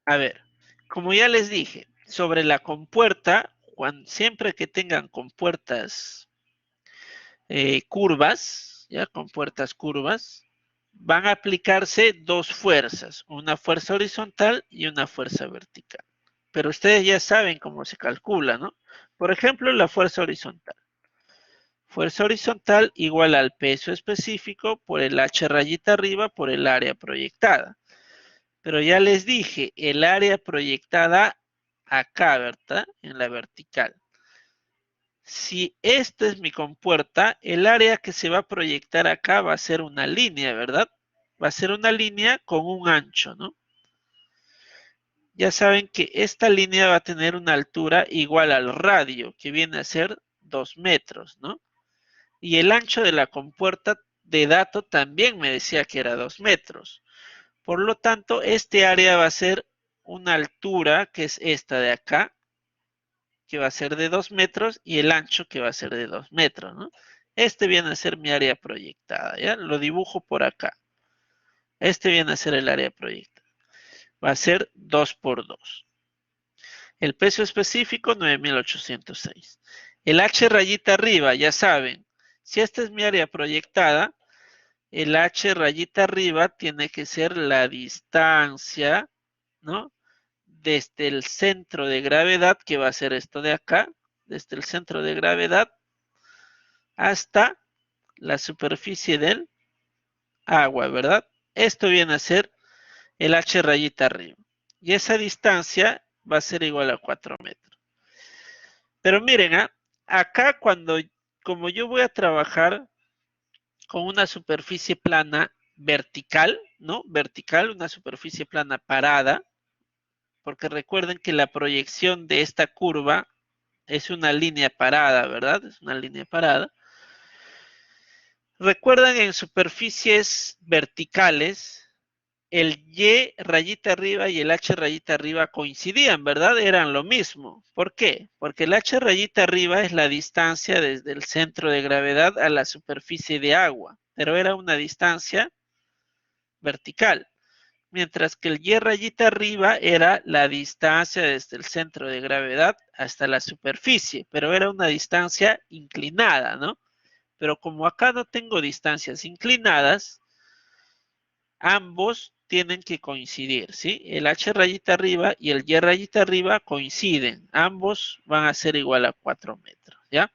A ver, como ya les dije, sobre la compuerta, siempre que tengan compuertas curvas, ¿ya? Compuertas curvas, van a aplicarse dos fuerzas, una fuerza horizontal y una fuerza vertical. Pero ustedes ya saben cómo se calcula, ¿no? Por ejemplo, la fuerza horizontal. Fuerza horizontal igual al peso específico por el H rayita arriba por el área proyectada. Pero ya les dije, el área proyectada acá, ¿verdad? En la vertical. Si esta es mi compuerta, el área que se va a proyectar acá va a ser una línea, ¿verdad? Va a ser una línea con un ancho, ¿no? Ya saben que esta línea va a tener una altura igual al radio, que viene a ser 2 metros, ¿no? Y el ancho de la compuerta de dato también me decía que era 2 metros. Por lo tanto, este área va a ser una altura, que es esta de acá, que va a ser de 2 metros, y el ancho que va a ser de 2 metros, ¿no? Este viene a ser mi área proyectada, ¿ya? Lo dibujo por acá. Este viene a ser el área proyectada. Va a ser 2 por 2. El peso específico, 9.806. El H rayita arriba, ya saben, si esta es mi área proyectada, el H rayita arriba tiene que ser la distancia, ¿no? Desde el centro de gravedad, que va a ser esto de acá, desde el centro de gravedad hasta la superficie del agua, ¿verdad? Esto viene a ser el H rayita arriba. Y esa distancia va a ser igual a 4 metros. Pero miren, acá como yo voy a trabajar con una superficie plana vertical, ¿no? Vertical, una superficie plana parada, porque recuerden que la proyección de esta curva es una línea parada, ¿verdad? Es una línea parada. Recuerdan en superficies verticales, el Y rayita arriba y el H rayita arriba coincidían, ¿verdad? Eran lo mismo. ¿Por qué? Porque el H rayita arriba es la distancia desde el centro de gravedad a la superficie de agua, pero era una distancia vertical. Mientras que el Y rayita arriba era la distancia desde el centro de gravedad hasta la superficie, pero era una distancia inclinada, ¿no? Pero como acá no tengo distancias inclinadas, ambos tienen que coincidir, ¿sí? El H rayita arriba y el Y rayita arriba coinciden. Ambos van a ser igual a 4 metros, ¿ya?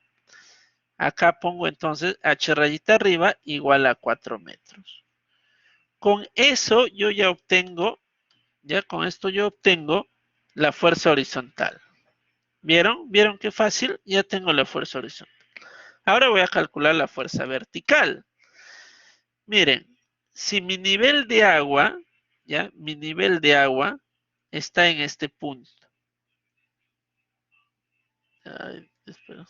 Acá pongo entonces H rayita arriba igual a 4 metros. Con eso yo ya obtengo, ya con esto yo obtengo la fuerza horizontal. ¿Vieron? ¿Vieron qué fácil? Ya tengo la fuerza horizontal. Ahora voy a calcular la fuerza vertical. Miren, si mi nivel de agua, ya, mi nivel de agua está en este punto. Ay, espera.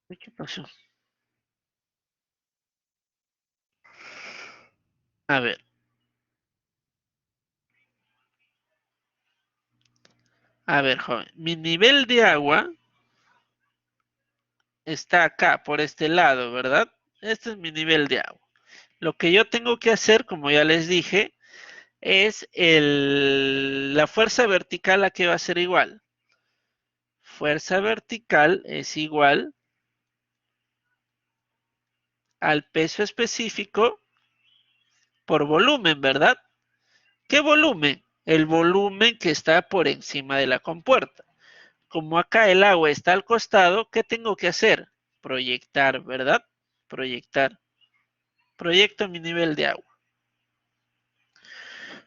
¿Qué pasó? A ver, joven. Mi nivel de agua está acá, por este lado, ¿verdad? Este es mi nivel de agua. Lo que yo tengo que hacer, como ya les dije, es la fuerza vertical a que va a ser igual. Fuerza vertical es igual al peso específico por volumen, ¿verdad? ¿Qué volumen? El volumen que está por encima de la compuerta. Como acá el agua está al costado, ¿qué tengo que hacer? Proyectar, ¿verdad? Proyectar. Proyecto mi nivel de agua.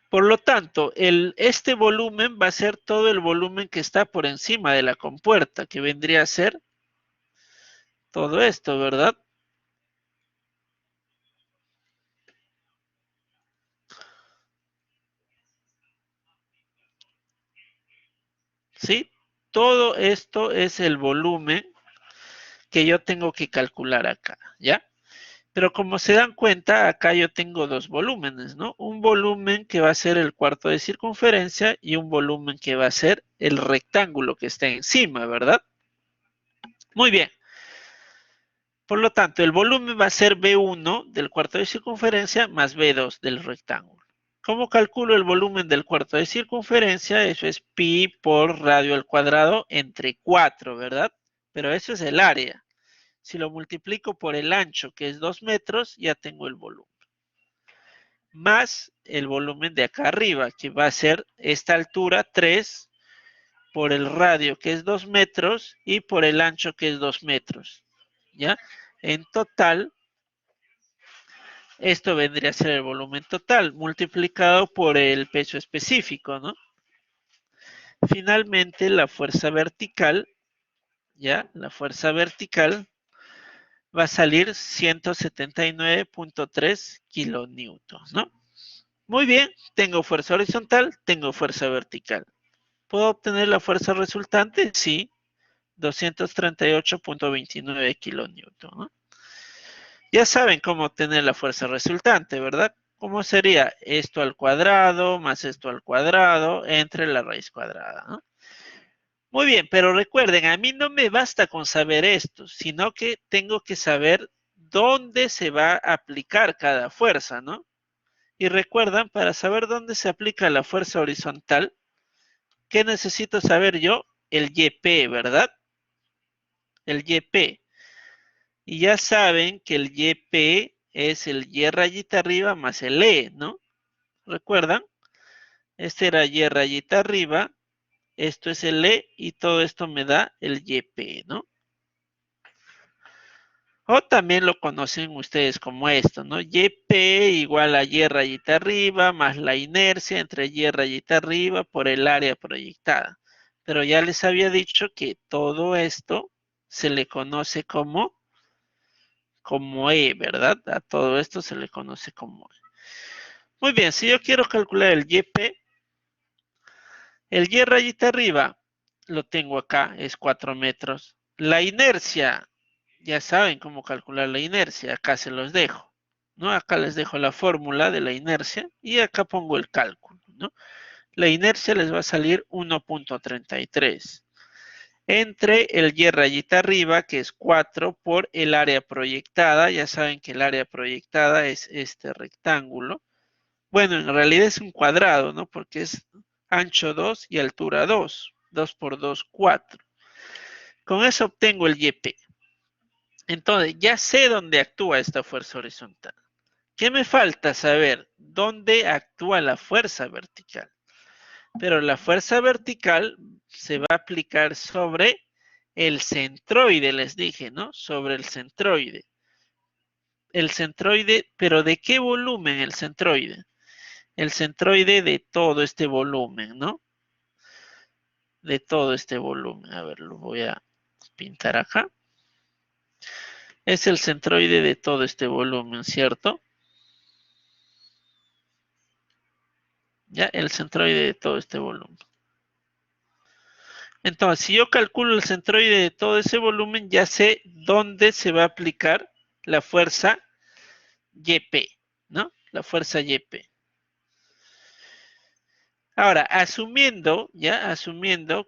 Por lo tanto, este volumen va a ser todo el volumen que está por encima de la compuerta, que vendría a ser todo esto, ¿verdad? ¿Sí? todo esto es el volumen que yo tengo que calcular acá, ¿ya? Pero como se dan cuenta, acá yo tengo dos volúmenes, ¿no? Un volumen que va a ser el cuarto de circunferencia y un volumen que va a ser el rectángulo que está encima, ¿verdad? Muy bien. Por lo tanto, el volumen va a ser B1 del cuarto de circunferencia más B2 del rectángulo. ¿Cómo calculo el volumen del cuarto de circunferencia? Eso es pi por radio al cuadrado entre 4, ¿verdad? Pero eso es el área. Si lo multiplico por el ancho, que es 2 metros, ya tengo el volumen. Más el volumen de acá arriba, que va a ser esta altura 3 por el radio, que es 2 metros, y por el ancho, que es 2 metros. ¿Ya? En total, esto vendría a ser el volumen total, multiplicado por el peso específico, ¿no? Finalmente, la fuerza vertical, ¿ya? La fuerza vertical va a salir 179.3 kilonewtons, ¿no? Muy bien, tengo fuerza horizontal, tengo fuerza vertical. ¿Puedo obtener la fuerza resultante? Sí, 238.29 kilonewtons, ¿no? Ya saben cómo obtener la fuerza resultante, ¿verdad? ¿Cómo sería? Esto al cuadrado más esto al cuadrado entre la raíz cuadrada, ¿no? Muy bien, pero recuerden, a mí no me basta con saber esto, sino que tengo que saber dónde se va a aplicar cada fuerza, ¿no? Y recuerdan, para saber dónde se aplica la fuerza horizontal, ¿qué necesito saber yo? El YP, ¿verdad? El YP. Y ya saben que el YP es el Y rayita arriba más el E, ¿no? ¿Recuerdan? Este era Y rayita arriba, esto es el E y todo esto me da el YP, ¿no? O también lo conocen ustedes como esto, ¿no? YP igual a Y rayita arriba más la inercia entre Y rayita arriba por el área proyectada. Pero ya les había dicho que todo esto se le conoce como E, ¿verdad? A todo esto se le conoce como E. Muy bien, si yo quiero calcular el YP, el Y rayita arriba lo tengo acá, es 4 metros. La inercia, ya saben cómo calcular la inercia, acá se los dejo, ¿no? Acá les dejo la fórmula de la inercia y acá pongo el cálculo, ¿no? La inercia les va a salir 1.33 entre el Y rayita arriba, que es 4 por el área proyectada. Ya saben que el área proyectada es este rectángulo. Bueno, en realidad es un cuadrado, ¿no? Porque es ancho 2 y altura 2. 2 por 2, 4. Con eso obtengo el YP. Entonces, ya sé dónde actúa esta fuerza horizontal. ¿Qué me falta saber? ¿Dónde actúa la fuerza vertical? Pero la fuerza vertical se va a aplicar sobre el centroide, les dije, ¿no? Sobre el centroide. El centroide, pero ¿de qué volumen el centroide? El centroide de todo este volumen, ¿no? De todo este volumen. A ver, lo voy a pintar acá. Es el centroide de todo este volumen, ¿cierto? Ya, el centroide de todo este volumen. Entonces, si yo calculo el centroide de todo ese volumen, ya sé dónde se va a aplicar la fuerza YP, ¿no? La fuerza YP. Ahora, asumiendo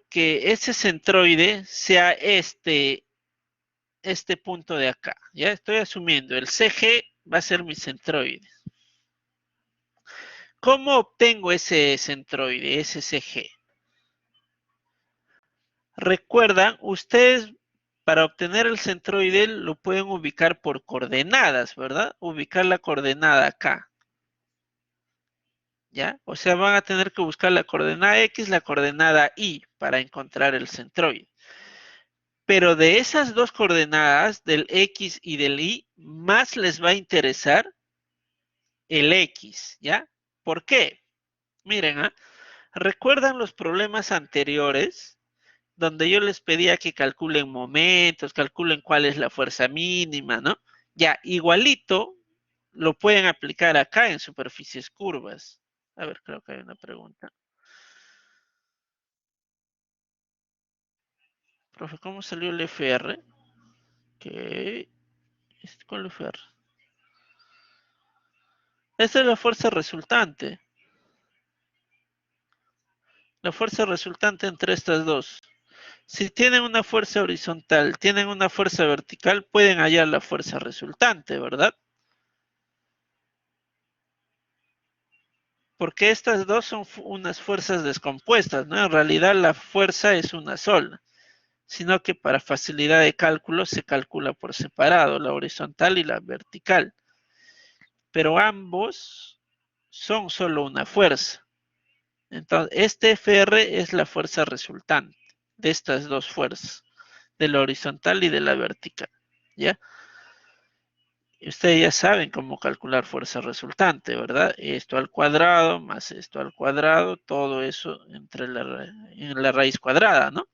que ese centroide sea este punto de acá, ya estoy asumiendo, el CG va a ser mi centroide. ¿Cómo obtengo ese centroide, ese CG? Recuerdan, ustedes para obtener el centroide lo pueden ubicar por coordenadas, ¿verdad? Ubicar la coordenada acá, ¿ya? O sea, van a tener que buscar la coordenada X, la coordenada Y para encontrar el centroide. Pero de esas dos coordenadas, del X y del Y, más les va a interesar el X, ¿ya? ¿Por qué? Miren, ¿ah? ¿Recuerdan los problemas anteriores? Donde yo les pedía que calculen momentos, calculen cuál es la fuerza mínima, ¿no? Ya, igualito lo pueden aplicar acá en superficies curvas. A ver, creo que hay una pregunta. Profe, ¿cómo salió el FR? ¿Qué? ¿Cuál FR? Esta es la fuerza resultante. La fuerza resultante entre estas dos. Si tienen una fuerza horizontal, tienen una fuerza vertical, pueden hallar la fuerza resultante, ¿verdad? Porque estas dos son unas fuerzas descompuestas, ¿no? En realidad la fuerza es una sola, sino que para facilidad de cálculo se calcula por separado, la horizontal y la vertical. Pero ambos son solo una fuerza. Entonces, este FR es la fuerza resultante de estas dos fuerzas, de la horizontal y de la vertical, ¿ya? Y ustedes ya saben cómo calcular fuerza resultante, ¿verdad? Esto al cuadrado más esto al cuadrado, todo eso en la raíz cuadrada, ¿no?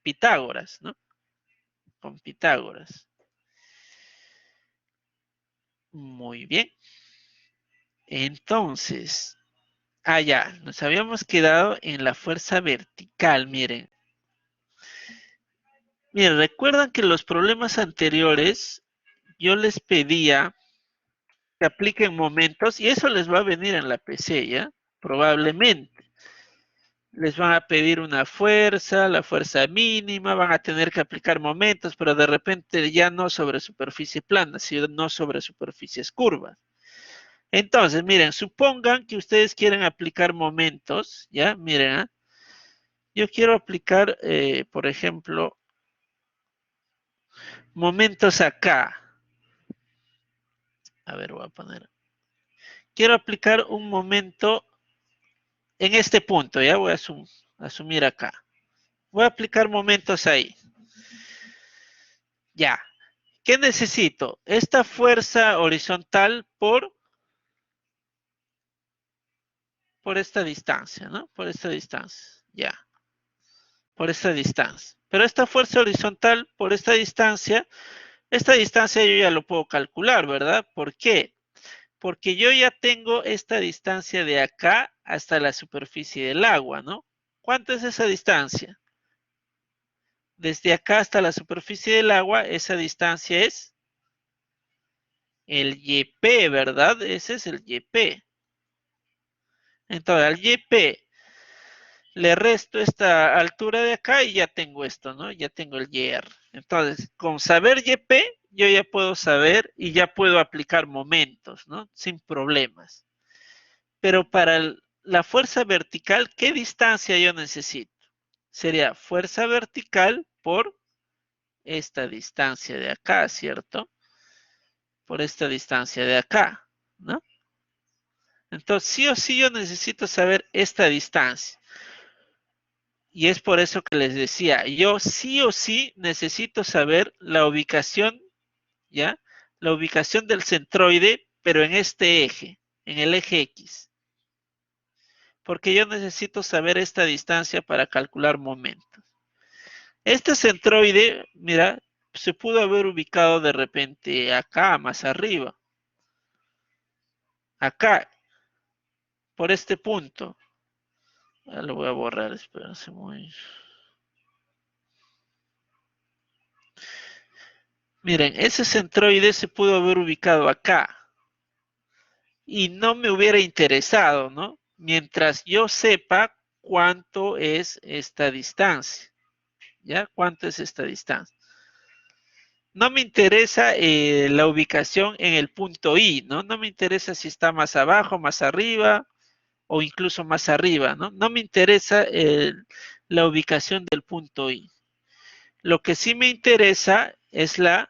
Pitágoras, ¿no? Con Pitágoras. Muy bien. Entonces, ya, nos habíamos quedado en la fuerza vertical, miren. Miren, recuerdan que los problemas anteriores yo les pedía que apliquen momentos y eso les va a venir en la PC, ¿ya? Probablemente. Les van a pedir una fuerza, la fuerza mínima, van a tener que aplicar momentos, pero de repente ya no sobre superficie plana, sino sobre superficies curvas. Entonces, miren, supongan que ustedes quieren aplicar momentos, ¿ya? Miren, ¿eh? Yo quiero aplicar, por ejemplo, momentos acá. A ver, voy a poner. Quiero aplicar un momento en este punto, ¿ya? Voy a asumir acá. Voy a aplicar momentos ahí. Ya. ¿Qué necesito? Esta fuerza horizontal por esta distancia, ¿no? Por esta distancia. Ya. Por esta distancia. Pero esta fuerza horizontal por esta distancia yo ya lo puedo calcular, ¿verdad? ¿Por qué? Porque yo ya tengo esta distancia de acá hasta la superficie del agua, ¿no? ¿Cuánto es esa distancia? Desde acá hasta la superficie del agua, esa distancia es el YP, ¿verdad? Ese es el YP. Entonces, al YP le resto esta altura de acá y ya tengo esto, ¿no? Ya tengo el YR. Entonces, con saber YP, yo ya puedo saber y ya puedo aplicar momentos, ¿no? Sin problemas. Pero para la fuerza vertical, ¿qué distancia yo necesito? Sería fuerza vertical por esta distancia de acá, ¿cierto? Por esta distancia de acá, ¿no? Entonces, sí o sí yo necesito saber esta distancia. Y es por eso que les decía, yo sí o sí necesito saber la ubicación, ¿ya? La ubicación del centroide, pero en este eje, en el eje X. Porque yo necesito saber esta distancia para calcular momentos. Este centroide, mira, se pudo haber ubicado de repente acá, más arriba. Acá, por este punto. Ya lo voy a borrar, espérense muy... Miren, ese centroide se pudo haber ubicado acá. Y no me hubiera interesado, ¿no? Mientras yo sepa cuánto es esta distancia, ¿ya? ¿Cuánto es esta distancia? No me interesa la ubicación en el punto I, ¿no? No me interesa si está más abajo, más arriba o incluso más arriba, ¿no? No me interesa la ubicación del punto I. Lo que sí me interesa es la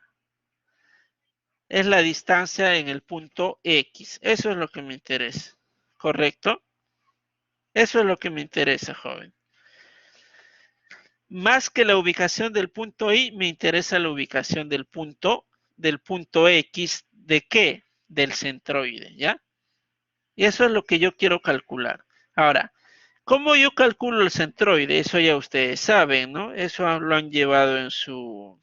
distancia en el punto X. Eso es lo que me interesa, ¿correcto? Eso es lo que me interesa, joven. Más que la ubicación del punto I, me interesa la ubicación del punto X. ¿De qué? Del centroide, ¿ya? Y eso es lo que yo quiero calcular. Ahora, ¿cómo yo calculo el centroide? Eso ya ustedes saben, ¿no? Eso lo han llevado en su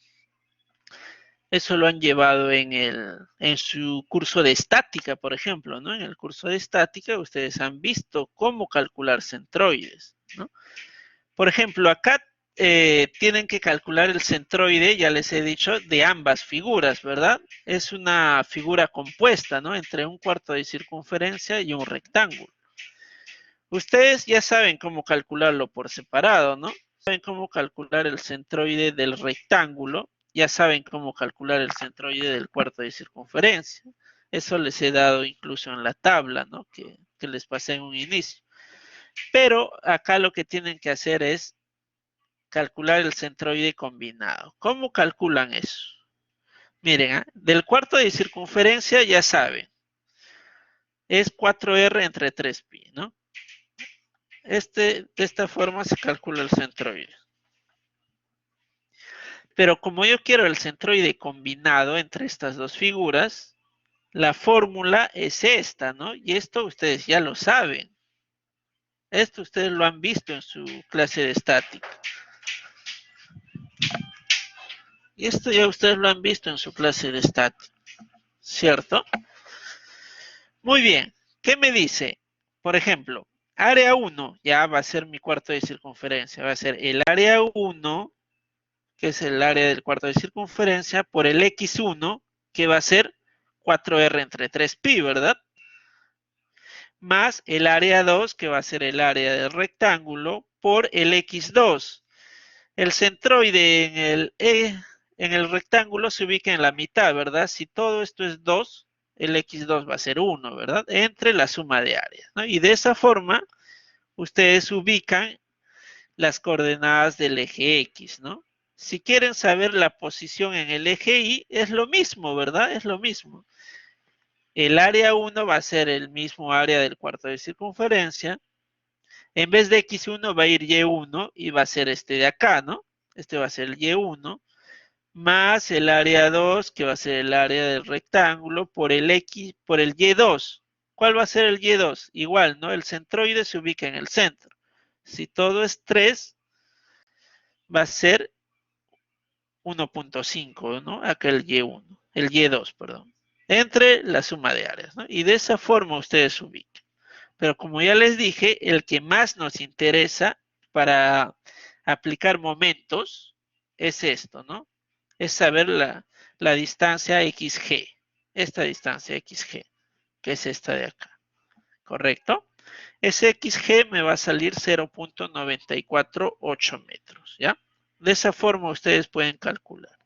curso de estática, por ejemplo, ¿no? En el curso de estática ustedes han visto cómo calcular centroides, ¿no? Por ejemplo, acá tienen que calcular el centroide, ya les he dicho, de ambas figuras, ¿verdad? Es una figura compuesta, ¿no? Entre un cuarto de circunferencia y un rectángulo. Ustedes ya saben cómo calcularlo por separado, ¿no? Saben cómo calcular el centroide del rectángulo, ya saben cómo calcular el centroide del cuarto de circunferencia. Eso les he dado incluso en la tabla, ¿no? Que les pasé en un inicio. Pero acá lo que tienen que hacer es calcular el centroide combinado. ¿Cómo calculan eso? Miren, del cuarto de circunferencia ya saben, es 4R entre 3pi, ¿no? De esta forma se calcula el centroide. Pero como yo quiero el centroide combinado entre estas dos figuras, la fórmula es esta, ¿no? Y esto ustedes ya lo saben. Esto ustedes lo han visto en su clase de estática. Y esto ya ustedes lo han visto en su clase de estática, ¿cierto? Muy bien. ¿Qué me dice? Por ejemplo, área 1 ya va a ser mi cuarto de circunferencia. Va a ser el área 1, que es el área del cuarto de circunferencia, por el x1, que va a ser 4r entre 3pi, ¿verdad? Más el área 2, que va a ser el área del rectángulo, por el x2. El centroide en el rectángulo se ubica en la mitad, ¿verdad? Si todo esto es 2, el x2 va a ser 1, ¿verdad? Entre la suma de áreas, ¿no? Y de esa forma, ustedes ubican las coordenadas del eje X, ¿no? Si quieren saber la posición en el eje Y, es lo mismo, ¿verdad? Es lo mismo. El área 1 va a ser el mismo área del cuarto de circunferencia. En vez de X1 va a ir Y1 y va a ser este de acá, ¿no? Este va a ser el Y1 más el área 2, que va a ser el área del rectángulo, por el Y2. ¿Cuál va a ser el Y2? Igual, ¿no? El centroide se ubica en el centro. Si todo es 3, va a ser 1.5, ¿no? Acá el Y2, perdón. Entre la suma de áreas, ¿no? Y de esa forma ustedes ubican. Pero como ya les dije, el que más nos interesa para aplicar momentos es esto, ¿no? Es saber la distancia XG. Esta distancia XG, que es esta de acá. ¿Correcto? Ese XG me va a salir 0.948 metros, ¿ya? De esa forma ustedes pueden calcular.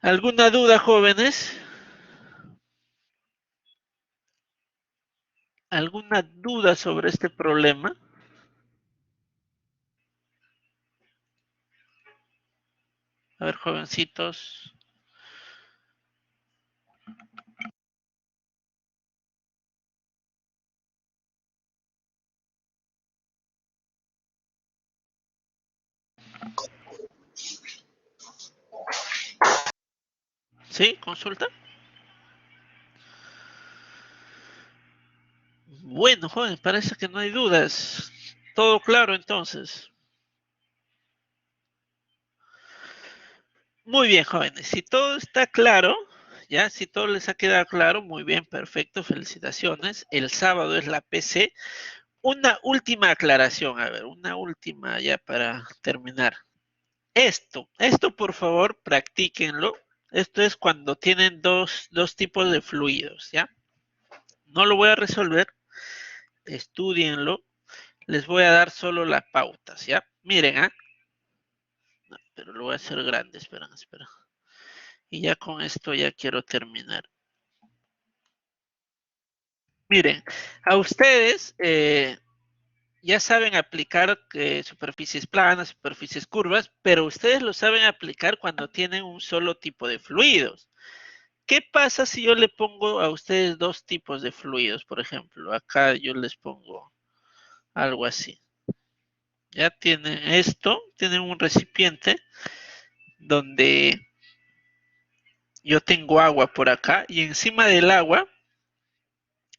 ¿Alguna duda, jóvenes? ¿Alguna duda sobre este problema? A ver, jovencitos. ¿Sí? ¿Consulta? Bueno, jóvenes, parece que no hay dudas. Todo claro entonces. Muy bien, jóvenes. Si todo está claro, ya, si todo les ha quedado claro, muy bien, perfecto, felicitaciones. El sábado es la PC. Una última aclaración, a ver, una última ya para terminar. Esto por favor, practíquenlo. Esto es cuando tienen dos tipos de fluidos, ¿ya? No lo voy a resolver, estudienlo. Les voy a dar solo las pautas, ¿ya? Miren, ¿ah? No, pero lo voy a hacer grande, espera. Y ya con esto ya quiero terminar. Miren, a ustedes ya saben aplicar superficies planas, superficies curvas, pero ustedes lo saben aplicar cuando tienen un solo tipo de fluidos. ¿Qué pasa si yo le pongo a ustedes dos tipos de fluidos? Por ejemplo, acá yo les pongo algo así. Ya tienen esto, tienen un recipiente donde yo tengo agua por acá y encima del agua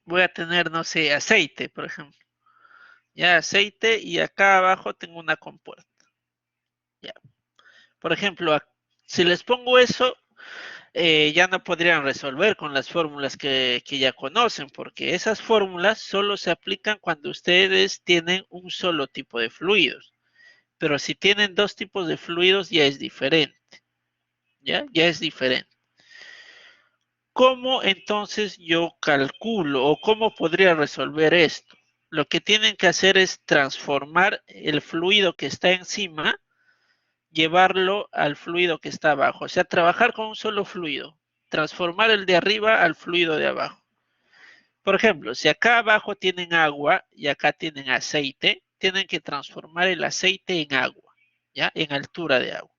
voy a tener, no sé, aceite, por ejemplo. Ya aceite y acá abajo tengo una compuerta. Ya. Por ejemplo, si les pongo eso, ya no podrían resolver con las fórmulas que ya conocen, porque esas fórmulas solo se aplican cuando ustedes tienen un solo tipo de fluidos. Pero si tienen dos tipos de fluidos ya es diferente. ¿Ya? Ya es diferente. ¿Cómo entonces yo calculo o cómo podría resolver esto? Lo que tienen que hacer es transformar el fluido que está encima, llevarlo al fluido que está abajo. O sea, trabajar con un solo fluido. Transformar el de arriba al fluido de abajo. Por ejemplo, si acá abajo tienen agua y acá tienen aceite, tienen que transformar el aceite en agua, ¿ya? En altura de agua.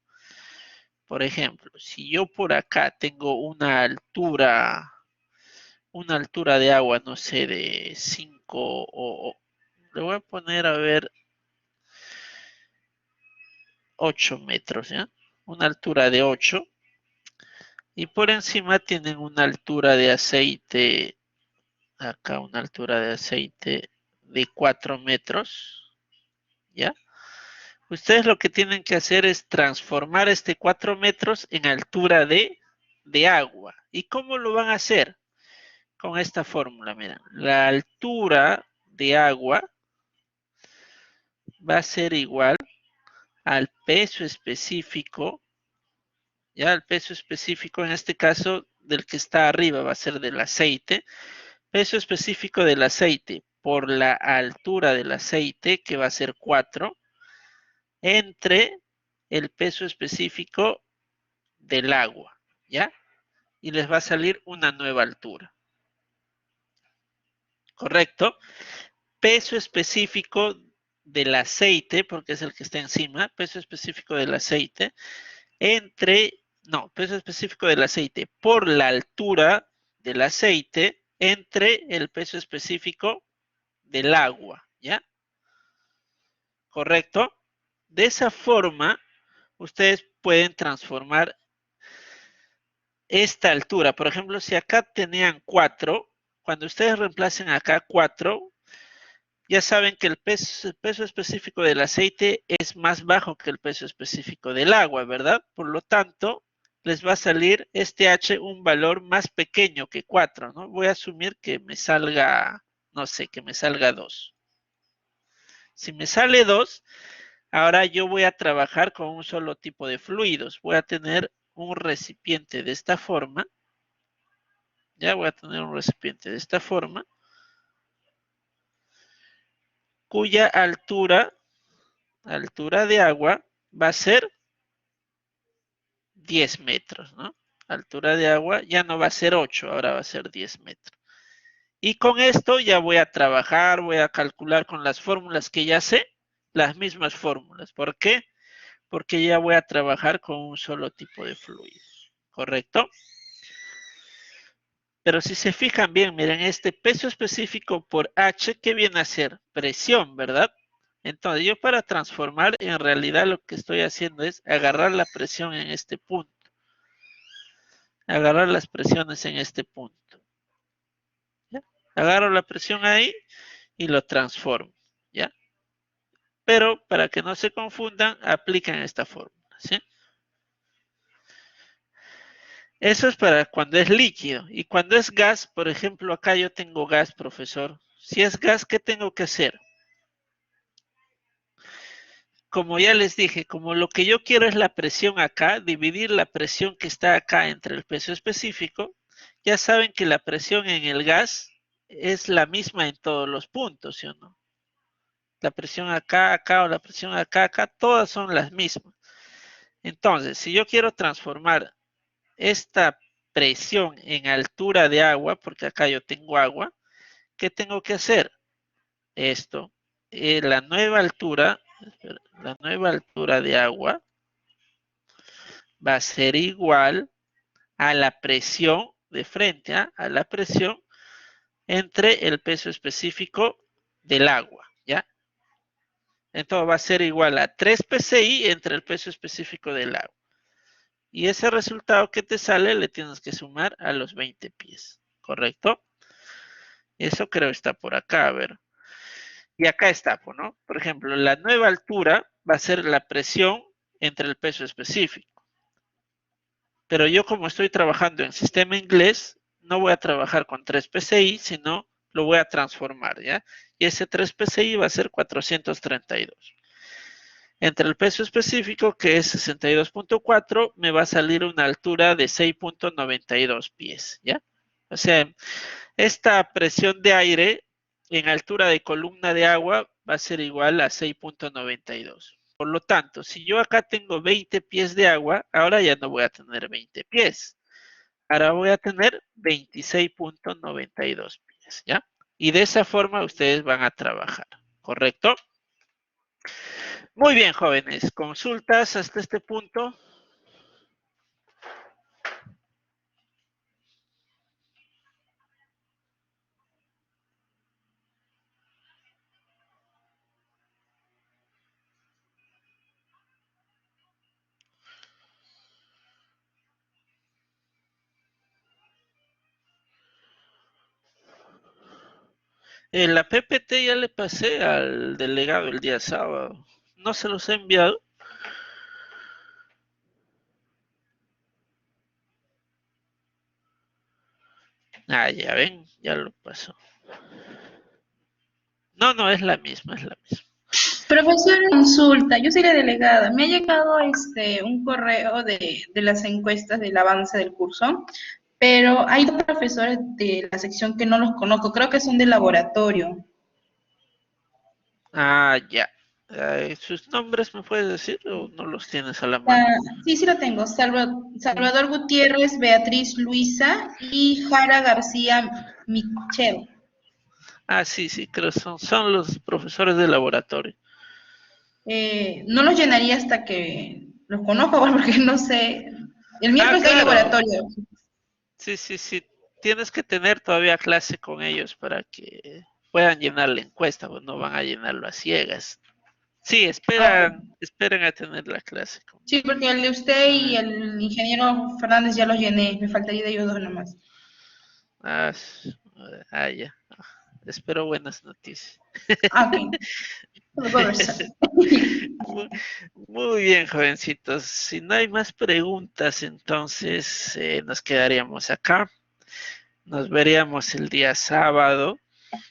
Por ejemplo, si yo por acá tengo una altura de agua, no sé, de 5 le voy a poner a ver 8 metros, ¿ya? Una altura de 8. Y por encima tienen una altura de aceite, acá una altura de aceite de 4 metros, ¿ya? Ustedes lo que tienen que hacer es transformar este 4 metros en altura de agua. ¿Y cómo lo van a hacer? Con esta fórmula, miren. La altura de agua va a ser igual al peso específico, ya el peso específico en este caso del que está arriba va a ser del aceite, peso específico del aceite por la altura del aceite que va a ser 4 entre el peso específico del agua, ¿ya? Y les va a salir una nueva altura, ¿correcto? Peso específico del aceite, porque es el que está encima, peso específico del aceite, peso específico del aceite por la altura del aceite entre el peso específico del agua, ¿ya? ¿Correcto? De esa forma, ustedes pueden transformar esta altura. Por ejemplo, si acá tenían 4, cuando ustedes reemplacen acá 4, ya saben que el peso específico del aceite es más bajo que el peso específico del agua, ¿verdad? Por lo tanto, les va a salir este H un valor más pequeño que 4, ¿no? Voy a asumir que me salga, no sé, que me salga 2. Si me sale 2, ahora yo voy a trabajar con un solo tipo de fluidos. Voy a tener un recipiente de esta forma. Ya voy a tener un recipiente de esta forma, cuya altura de agua va a ser 10 metros, ¿no? Altura de agua ya no va a ser 8, ahora va a ser 10 metros. Y con esto ya voy a trabajar, voy a calcular con las fórmulas que ya sé, las mismas fórmulas. ¿Por qué? Porque ya voy a trabajar con un solo tipo de fluido, ¿correcto? Pero si se fijan bien, miren, este peso específico por H, ¿qué viene a ser? Presión, ¿verdad? Entonces, yo para transformar, en realidad lo que estoy haciendo es agarrar la presión en este punto. Agarrar las presiones en este punto. ¿Ya? Agarro la presión ahí y lo transformo. ¿Ya? Pero para que no se confundan, aplican esta fórmula. ¿Sí? Eso es para cuando es líquido. Y cuando es gas, por ejemplo, acá yo tengo gas, profesor. Si es gas, ¿qué tengo que hacer? Como ya les dije, como lo que yo quiero es la presión acá, dividir la presión que está acá entre el peso específico, ya saben que la presión en el gas es la misma en todos los puntos, ¿sí o no? La presión acá, acá o la presión acá, acá, todas son las mismas. Entonces, si yo quiero transformar esta presión en altura de agua, porque acá yo tengo agua, ¿qué tengo que hacer? Esto, la nueva altura de agua va a ser igual a la presión de frente, a la presión entre el peso específico del agua, ¿ya? Entonces va a ser igual a 3 PSI entre el peso específico del agua. Y ese resultado que te sale le tienes que sumar a los 20 pies, ¿correcto? Eso creo está por acá, a ver. Y acá está, ¿no? Por ejemplo, la nueva altura va a ser la presión entre el peso específico. Pero yo como estoy trabajando en sistema inglés, no voy a trabajar con 3 PSI, sino lo voy a transformar, ¿ya? Y ese 3 PSI va a ser 432. Entre el peso específico, que es 62.4, me va a salir una altura de 6.92 pies, ¿ya? O sea, esta presión de aire en altura de columna de agua va a ser igual a 6.92. Por lo tanto, si yo acá tengo 20 pies de agua, ahora ya no voy a tener 20 pies. Ahora voy a tener 26.92 pies, ¿ya? Y de esa forma ustedes van a trabajar, ¿correcto? Muy bien, jóvenes. ¿Consultas hasta este punto? La PPT ya le pasé al delegado el día sábado. ¿No se los he enviado? Ah, ya ven, ya lo pasó. No, no, es la misma, es la misma. Profesor, consulta, yo soy la delegada. Me ha llegado un correo de las encuestas del avance del curso, pero hay dos profesores de la sección que no los conozco, creo que son de laboratorio. Ah, ya. ¿Sus nombres me puedes decir o no los tienes a la Ah, mano? sí, sí lo tengo. Salvador Gutiérrez, Beatriz Luisa y Jara García Michel. Ah, sí, sí, creo son los profesores de laboratorio. No los llenaría hasta que los conozco, porque no sé. El Ah, miércoles hay claro. laboratorio. Sí, sí, sí. Tienes que tener todavía clase con ellos para que puedan llenar la encuesta, pues no van a llenarlo a ciegas. Sí, Ah, ok. esperan a tener la clase. Sí, porque el de usted y Ah, el ingeniero Fernández ya los llené. Me faltaría de ellos dos nomás. ah, ya. Espero buenas noticias. Ah, ok. Lo puedo conversar. Muy, muy bien, jovencitos. Si no hay más preguntas, entonces nos quedaríamos acá. Nos veríamos el día sábado,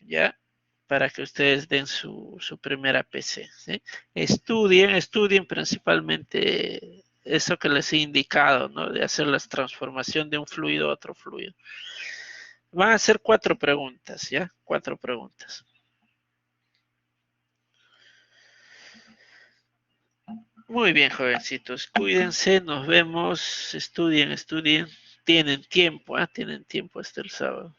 ¿ya? Para que ustedes den su primera PC, ¿sí? Estudien principalmente eso que les he indicado, ¿no? De hacer la transformación de un fluido a otro fluido. Van a ser 4 preguntas, ¿ya? 4 preguntas. Muy bien, jovencitos. Cuídense, nos vemos. Estudien. Tienen tiempo, ¿eh? Tienen tiempo hasta el sábado.